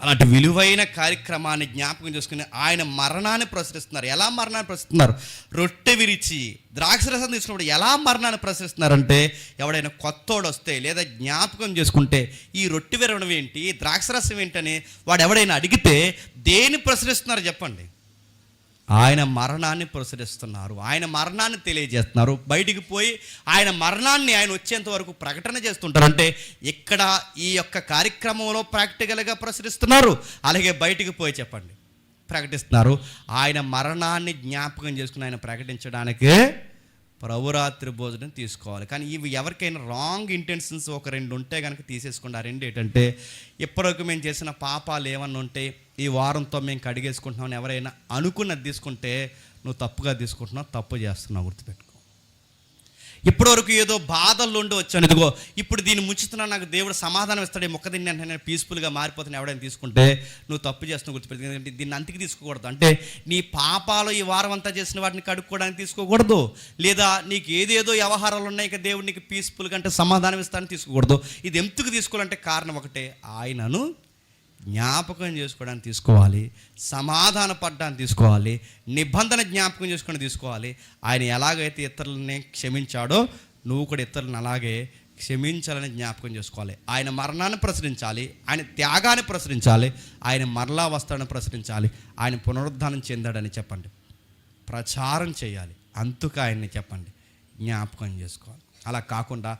అలాంటి విలువైన కార్యక్రమాన్ని జ్ఞాపకం చేసుకుని ఆయన మరణాన్ని ప్రచురిస్తున్నారు. ఎలా మరణాన్ని ప్రచురిస్తున్నారు? రొట్టె విరిచి ద్రాక్షరసం తీసుకున్నప్పుడు ఎలా మరణాన్ని ప్రచురిస్తున్నారంటే, ఎవడైనా కొత్తోడు వస్తే లేదా జ్ఞాపకం చేసుకుంటే ఈ రొట్టె విరవడం ఏంటి, ద్రాక్షరసం ఏంటని వాడు ఎవడైనా అడిగితే దేన్ని ప్రచురిస్తున్నారు చెప్పండి? ఆయన మరణాన్ని ప్రచురిస్తున్నారు. ఆయన మరణాన్ని తెలియజేస్తున్నారు. బయటికి పోయి ఆయన మరణాన్ని ఆయన వచ్చేంత వరకు ప్రకటన చేస్తుంటారు. అంటే ఇక్కడ ఈ యొక్క కార్యక్రమంలో ప్రాక్టికల్గా ప్రచురిస్తున్నారు, అలాగే బయటికి పోయి చెప్పండి ప్రకటిస్తున్నారు. ఆయన మరణాన్ని జ్ఞాపకం చేసుకుని ఆయన ప్రకటించడానికే ప్రభురాత్రి భోజనం తీసుకోవాలి. కానీ ఇవి ఎవరికైనా రాంగ్ ఇంటెన్షన్స్ ఒక రెండు ఉంటే కనుక తీసేసుకోండి. ఆ రెండు ఏంటంటే, ఇప్పటివరకు మేము చేసిన పాపాలు ఏమన్నా ఉంటే ఈ వారంతో మేము కడిగేసుకుంటున్నామని ఎవరైనా అనుకున్నది తీసుకుంటే నువ్వు తప్పుగా తీసుకుంటున్నావు, తప్పు చేస్తున్నావు, గుర్తుపెట్టుకో. ఇప్పటివరకు ఏదో బాధల్లో ఉండి వచ్చాను, ఇదిగో ఇప్పుడు దీన్ని ముంచుతున్నా, నాకు దేవుడు సమాధానం ఇస్తాడు, మొక్క దీన్ని అంటే నేను పీస్ఫుల్గా మారిపోతాను ఎవడైనా తీసుకుంటే నువ్వు తప్పు చేస్తున్నావు, గుర్తుపెట్టుకో. ఎందుకంటే దీన్ని అంతకి తీసుకోకూడదు. అంటే నీ పాపాలు ఈ వారం అంతా చేసిన వాటిని కడుక్కోవడానికి తీసుకోకూడదు, లేదా నీకు ఏదేదో వ్యవహారాలు ఉన్నాయి ఇక దేవుడు నీకు పీస్ఫుల్గా అంటే సమాధానం ఇస్తానని తీసుకోకూడదు. ఇది ఎందుకు తీసుకోవాలంటే కారణం ఒకటే, ఆయనను జ్ఞాపకం చేసుకోవడానికి తీసుకోవాలి, సమాధాన పడ్డానికి తీసుకోవాలి, నిబంధన జ్ఞాపకం చేసుకొని తీసుకోవాలి. ఆయన ఎలాగైతే ఇతరులని క్షమించాడో నువ్వు కూడా ఇతరులను అలాగే క్షమించాలని జ్ఞాపకం చేసుకోవాలి. ఆయన మరణాన్ని ప్రచురించాలి, ఆయన త్యాగాన్ని ప్రచురించాలి, ఆయన మరలా వస్తాడని ప్రచురించాలి, ఆయన పునరుద్ధానం చెందాడని చెప్పండి ప్రచారం చేయాలి. అందుకు ఆయన్ని చెప్పండి జ్ఞాపకం చేసుకోవాలి. అలా కాకుండా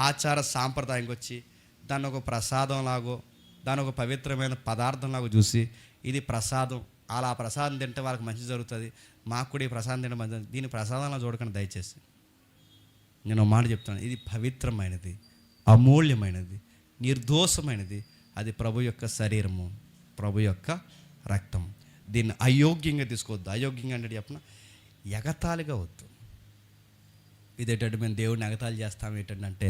ఆచార సాంప్రదాయంకి వచ్చి దాన్ని ఒక ప్రసాదంలాగో దాని ఒక పవిత్రమైన పదార్థంలాగా చూసి ఇది ప్రసాదం, అలా ప్రసాదం తింటే వాళ్ళకి మంచి జరుగుతుంది, మాకు కూడా ఈ ప్రసాదం తినడం మంచి, దీన్ని ప్రసాదంలా చూడకండి దయచేసి. నేను మాట చెప్తాను, ఇది పవిత్రమైనది, అమూల్యమైనది, నిర్దోషమైనది, అది ప్రభు యొక్క శరీరము, ప్రభు యొక్క రక్తం. దీన్ని అయోగ్యంగా తీసుకోవద్దు. అయోగ్యంగా అంటే చెప్పిన ఎగతాళిగా వద్దు. ఇదేంటంటే మేము దేవుడిని ఎగతాళి చేస్తాం ఏంటంటే,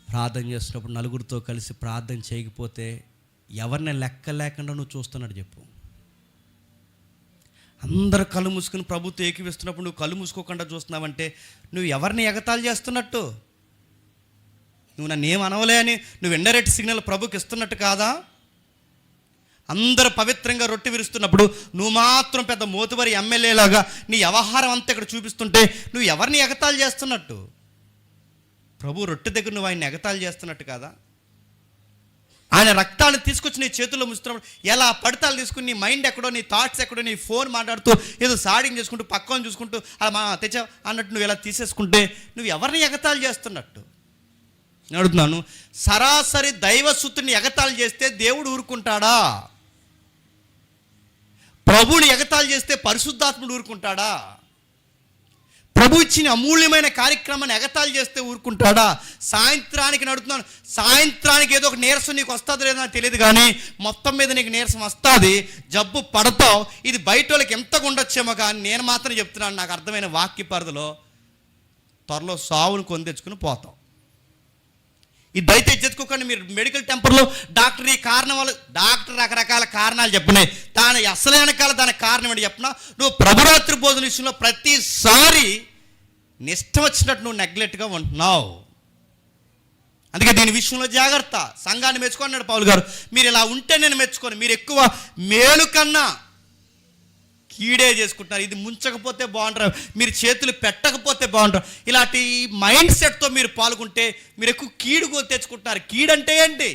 ప్రార్థన చేస్తున్నప్పుడు నలుగురితో కలిసి ప్రార్థన చేయకపోతే ఎవరిని లెక్క లేకుండా నువ్వు చూస్తున్నాడు చెప్పు. అందరు కళ్ళు మూసుకుని ప్రభుతో ఏకీవిస్తున్నప్పుడు నువ్వు కళ్ళు మూసుకోకుండా చూస్తున్నావంటే నువ్వు ఎవరిని ఎగతాళి చేస్తున్నట్టు? నువ్వు నన్ను ఏం అనవలే అని నువ్వు ఇండైరెక్ట్ సిగ్నల్ ప్రభుకి ఇస్తున్నట్టు కాదా? అందరూ పవిత్రంగా రొట్టె విరుస్తున్నప్పుడు నువ్వు మాత్రం పెద్ద మోతుబరి ఎమ్మెల్యేలాగా నీ వ్యవహారం అంతా ఇక్కడ చూపిస్తుంటే నువ్వు ఎవరిని ఎగతాళి చేస్తున్నట్టు? ప్రభు రొట్టె దగ్గర నువ్వు ఆయన ఎగతాళి చేస్తున్నట్టు కాదా? ఆయన రక్తాన్ని తీసుకొచ్చి నీ చేతుల్లో ముస్తున్నప్పుడు ఎలా పడతాలు తీసుకుని నీ మైండ్ ఎక్కడో, నీ థాట్స్ ఎక్కడో, నీ ఫోన్ మాట్లాడుతూ ఏదో సాడింగ్ చేసుకుంటూ పక్కన చూసుకుంటూ అలా తెచ్చా అన్నట్టు నువ్వు ఎలా తీసేసుకుంటే నువ్వు ఎవరిని ఎగతాళి చేస్తున్నట్టు? నేను అడుగుతున్నాను, సరాసరి దైవసుతుని ఎగతాళి చేస్తే దేవుడు ఊరుకుంటాడా? ప్రభువుని ఎగతాళి చేస్తే పరిశుద్ధాత్ముడు ఊరుకుంటాడా? ప్రభు ఇచ్చిన అమూల్యమైన కార్యక్రమాన్ని ఎగతాళి చేస్తే ఊరుకుంటాడా? సాయంత్రానికి నడుతున్నాను, సాయంత్రానికి ఏదో ఒక నీరసం నీకు వస్తుందో లేదో నాకు తెలియదు, కానీ మొత్తం మీద నీకు నీరసం వస్తుంది, జబ్బు పడతావు. ఇది బయట వాళ్ళకి ఎంతగా ఉండొచ్చేమో, కానీ నేను మాత్రం చెప్తున్నాను, నాకు అర్థమైన వాక్య పరిధిలో త్వరలో సావును కొని తెచ్చుకుని పోతాం. ఇది దయచేసి తెచ్చుకోకండి. మీరు మెడికల్ టెంపర్లో డాక్టర్ ఈ కారణం వల్ల, డాక్టర్ రకరకాల కారణాలు చెప్పినాయి, దాని అసలు వెనకాల దానికి కారణం ఏంటి చెప్పినా, నువ్వు ప్రభురాత్రి భోజన విషయంలో ప్రతిసారి నిష్ట వచ్చినట్టు నువ్వు నెగ్లెక్ట్గా ఉంటున్నావు. అందుకే దీని విషయంలో జాగ్రత్త. సంఘాన్ని మెచ్చుకున్నాడు పౌలు గారు. మీరు ఇలా ఉంటే నేను మెచ్చుకోను, మీరు ఎక్కువ మేలు కన్నా కీడే చేసుకుంటున్నారు. ఇది ముంచకపోతే బాగుంటారు, మీరు చేతులు పెట్టకపోతే బాగుంటారు. ఇలాంటి మైండ్ సెట్తో మీరు పాల్గొంటే మీరు ఎక్కువ కీడు తెచ్చుకుంటున్నారు. కీడంటే ఏంటి?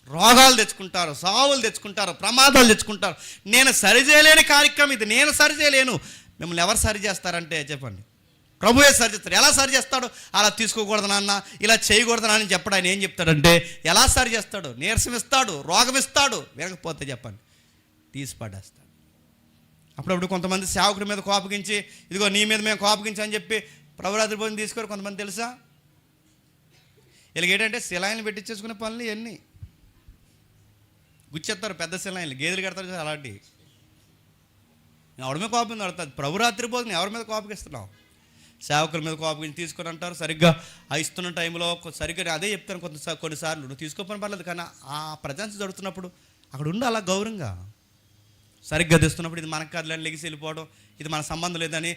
రోగాలు తెచ్చుకుంటారు, సావులు తెచ్చుకుంటారు, ప్రమాదాలు తెచ్చుకుంటారు. నేను సరిచేయలేని కార్యక్రమం ఇది, నేను సరిచేయలేను. మిమ్మల్ని ఎవరు సరి చేస్తారంటే చెప్పండి, ప్రభువే సరి చేస్తాడు. ఎలా సరి చేస్తాడు? అలా తీసుకోకూడదు నాన్న, ఇలా చేయకూడదు నాన్న అని చెప్పడు. ఆయన ఏం చెప్తాడంటే ఎలా సరి చేస్తాడు? నీరసం ఇస్తాడు, రోగం ఇస్తాడు. వినకపోతే చెప్పండి తీసి పడేస్తాడు. అప్పుడప్పుడు కొంతమంది సేవకుడి మీద కోపగించి, ఇదిగో నీ మీద మేము కోపగించి అని చెప్పి ప్రభురాత్రి భోజనం తీసుకోరు కొంతమంది, తెలుసా? వీళ్ళకి ఏంటంటే శిలాయిలు పెట్టించేసుకునే పనులు ఇవన్నీ గుచ్చేస్తారు. పెద్ద శిలాయిలు గేదెలు కడతారు అలాంటివి. ఎవరి మీద కోపం పడుతుంది? ప్రభురాత్రి భోజనం ఎవరి మీద కోపగిస్తున్నావు? సేవకుల మీద కోపగించి తీసుకొని అంటారు. సరిగ్గా ఇస్తున్న టైంలో సరిగ్గా అదే చెప్తాను కొన్నిసార్లు, నువ్వు తీసుకోపని పర్లేదు, కానీ ఆ ప్రజెన్స్ జరుగుతున్నప్పుడు అక్కడ ఉండి అలా గౌరవంగా సరిగ్గా తెస్తున్నప్పుడు ఇది మనకు కాదులని లెగిసి వెళ్ళిపోవడం, ఇది మన సంబంధం లేదని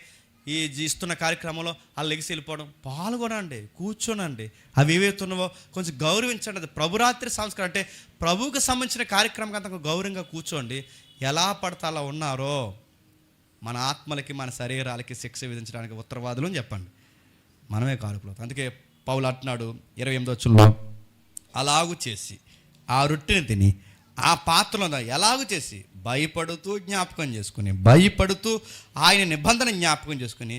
ఈ ఇస్తున్న కార్యక్రమంలో అలా లెగిసి వెళ్ళిపోవడం. పాల్గొనండి, కూర్చోనండి, అవి ఏవైతున్నావో కొంచెం గౌరవించండి. అది ప్రభురాత్రి సంస్కారం అంటే ప్రభువుకు సంబంధించిన కార్యక్రమం అంతా గౌరవంగా కూర్చోండి. ఎలా పడితే అలా ఉన్నారో మన ఆత్మలకి మన శరీరాలకి శిక్ష విధించడానికి ఉత్తరవాదులు అని చెప్పండి, మనమే కారుకులు. అందుకే పౌలు అంటున్నాడు 28వ వచనంలో, అలాగు చేసి ఆ రొట్టెని తిని ఆ పాత్రలో ఎలాగూ చేసి భయపడుతూ జ్ఞాపకం చేసుకుని, భయపడుతూ ఆయన నిబంధన జ్ఞాపకం చేసుకుని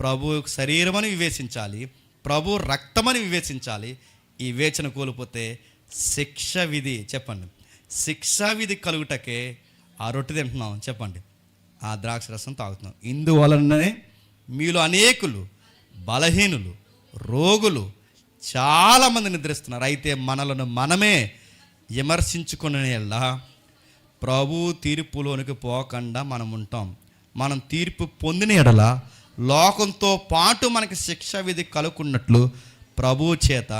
ప్రభు శరీరమని వివేచించాలి, ప్రభు రక్తమని వివేచించాలి. ఈ వివేచన కోల్పోతే శిక్ష విధి, చెప్పండి, శిక్షా విధి కలుగుటకే ఆ రొట్టె తింటున్నాం, చెప్పండి, ఆ ద్రాక్ష రసం తాగుతున్నాం. ఇందువలననే మీలో అనేకులు బలహీనులు, రోగులు, చాలామంది నిద్రిస్తున్నారు. అయితే మనలను మనమే విమర్శించుకునేలా ప్రభు తీర్పులోనికి పోకుండా మనం ఉంటాం. మనం తీర్పు పొందిన ఎడల లోకంతో పాటు మనకి శిక్ష విధి కలుగుకున్నట్లు ప్రభు చేత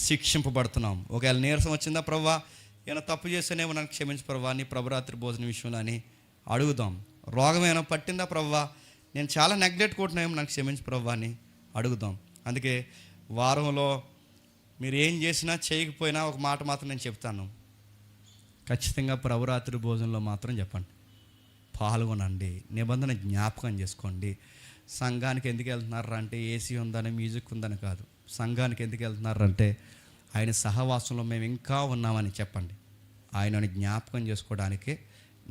శిక్షింపబడుతున్నాం. ఒకవేళ నీరసం వచ్చిందా ప్రభువా, ఏమైనా తప్పు చేస్తేనేమో నన్ను క్షమించు ప్రభువా, నీ ప్రభురాత్రి భోజన విషయంలో అని అడుగుదాం. రోగం ఏమైనా పట్టిందా ప్రభువా, నేను చాలా నెగ్లెక్ట్ కొట్టినామో నాకు క్షమించు ప్రభువా అని అడుగుదాం. అందుకే వారంలో మీరు ఏం చేసినా చేయకపోయినా ఒక మాట మాత్రం నేను చెప్తాను, ఖచ్చితంగా ప్రభురాత్రి భోజనంలో మాత్రం చెప్పండి, పాల్గొనండి, నిబంధన జ్ఞాపకం చేసుకోండి. సంఘానికి ఎందుకు వెళ్తున్నారా అంటే ఏసీ ఉందని, మ్యూజిక్ ఉందని కాదు. సంఘానికి ఎందుకు వెళ్తున్నారంటే ఆయన సహవాసంలో మేము ఇంకా ఉన్నామని చెప్పండి. ఆయనని జ్ఞాపకం చేసుకోవడానికి,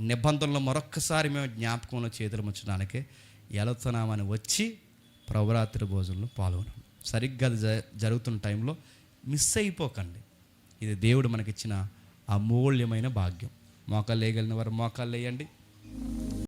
నిబంధనలో మరొక్కసారి మేము జ్ఞాపకంలో చేతులు ముచ్చడానికే వెళుతున్నామని వచ్చి ప్రభురాత్రి భోజనంలో పాల్గొనాం. సరిగ్గా అది జరుగుతున్న టైంలో మిస్ అయిపోకండి. ఇది దేవుడు మనకిచ్చిన అమూల్యమైన భాగ్యం. మోకాళ్ళు వేయగలిగిన వారు మోకాళ్ళు వేయండి.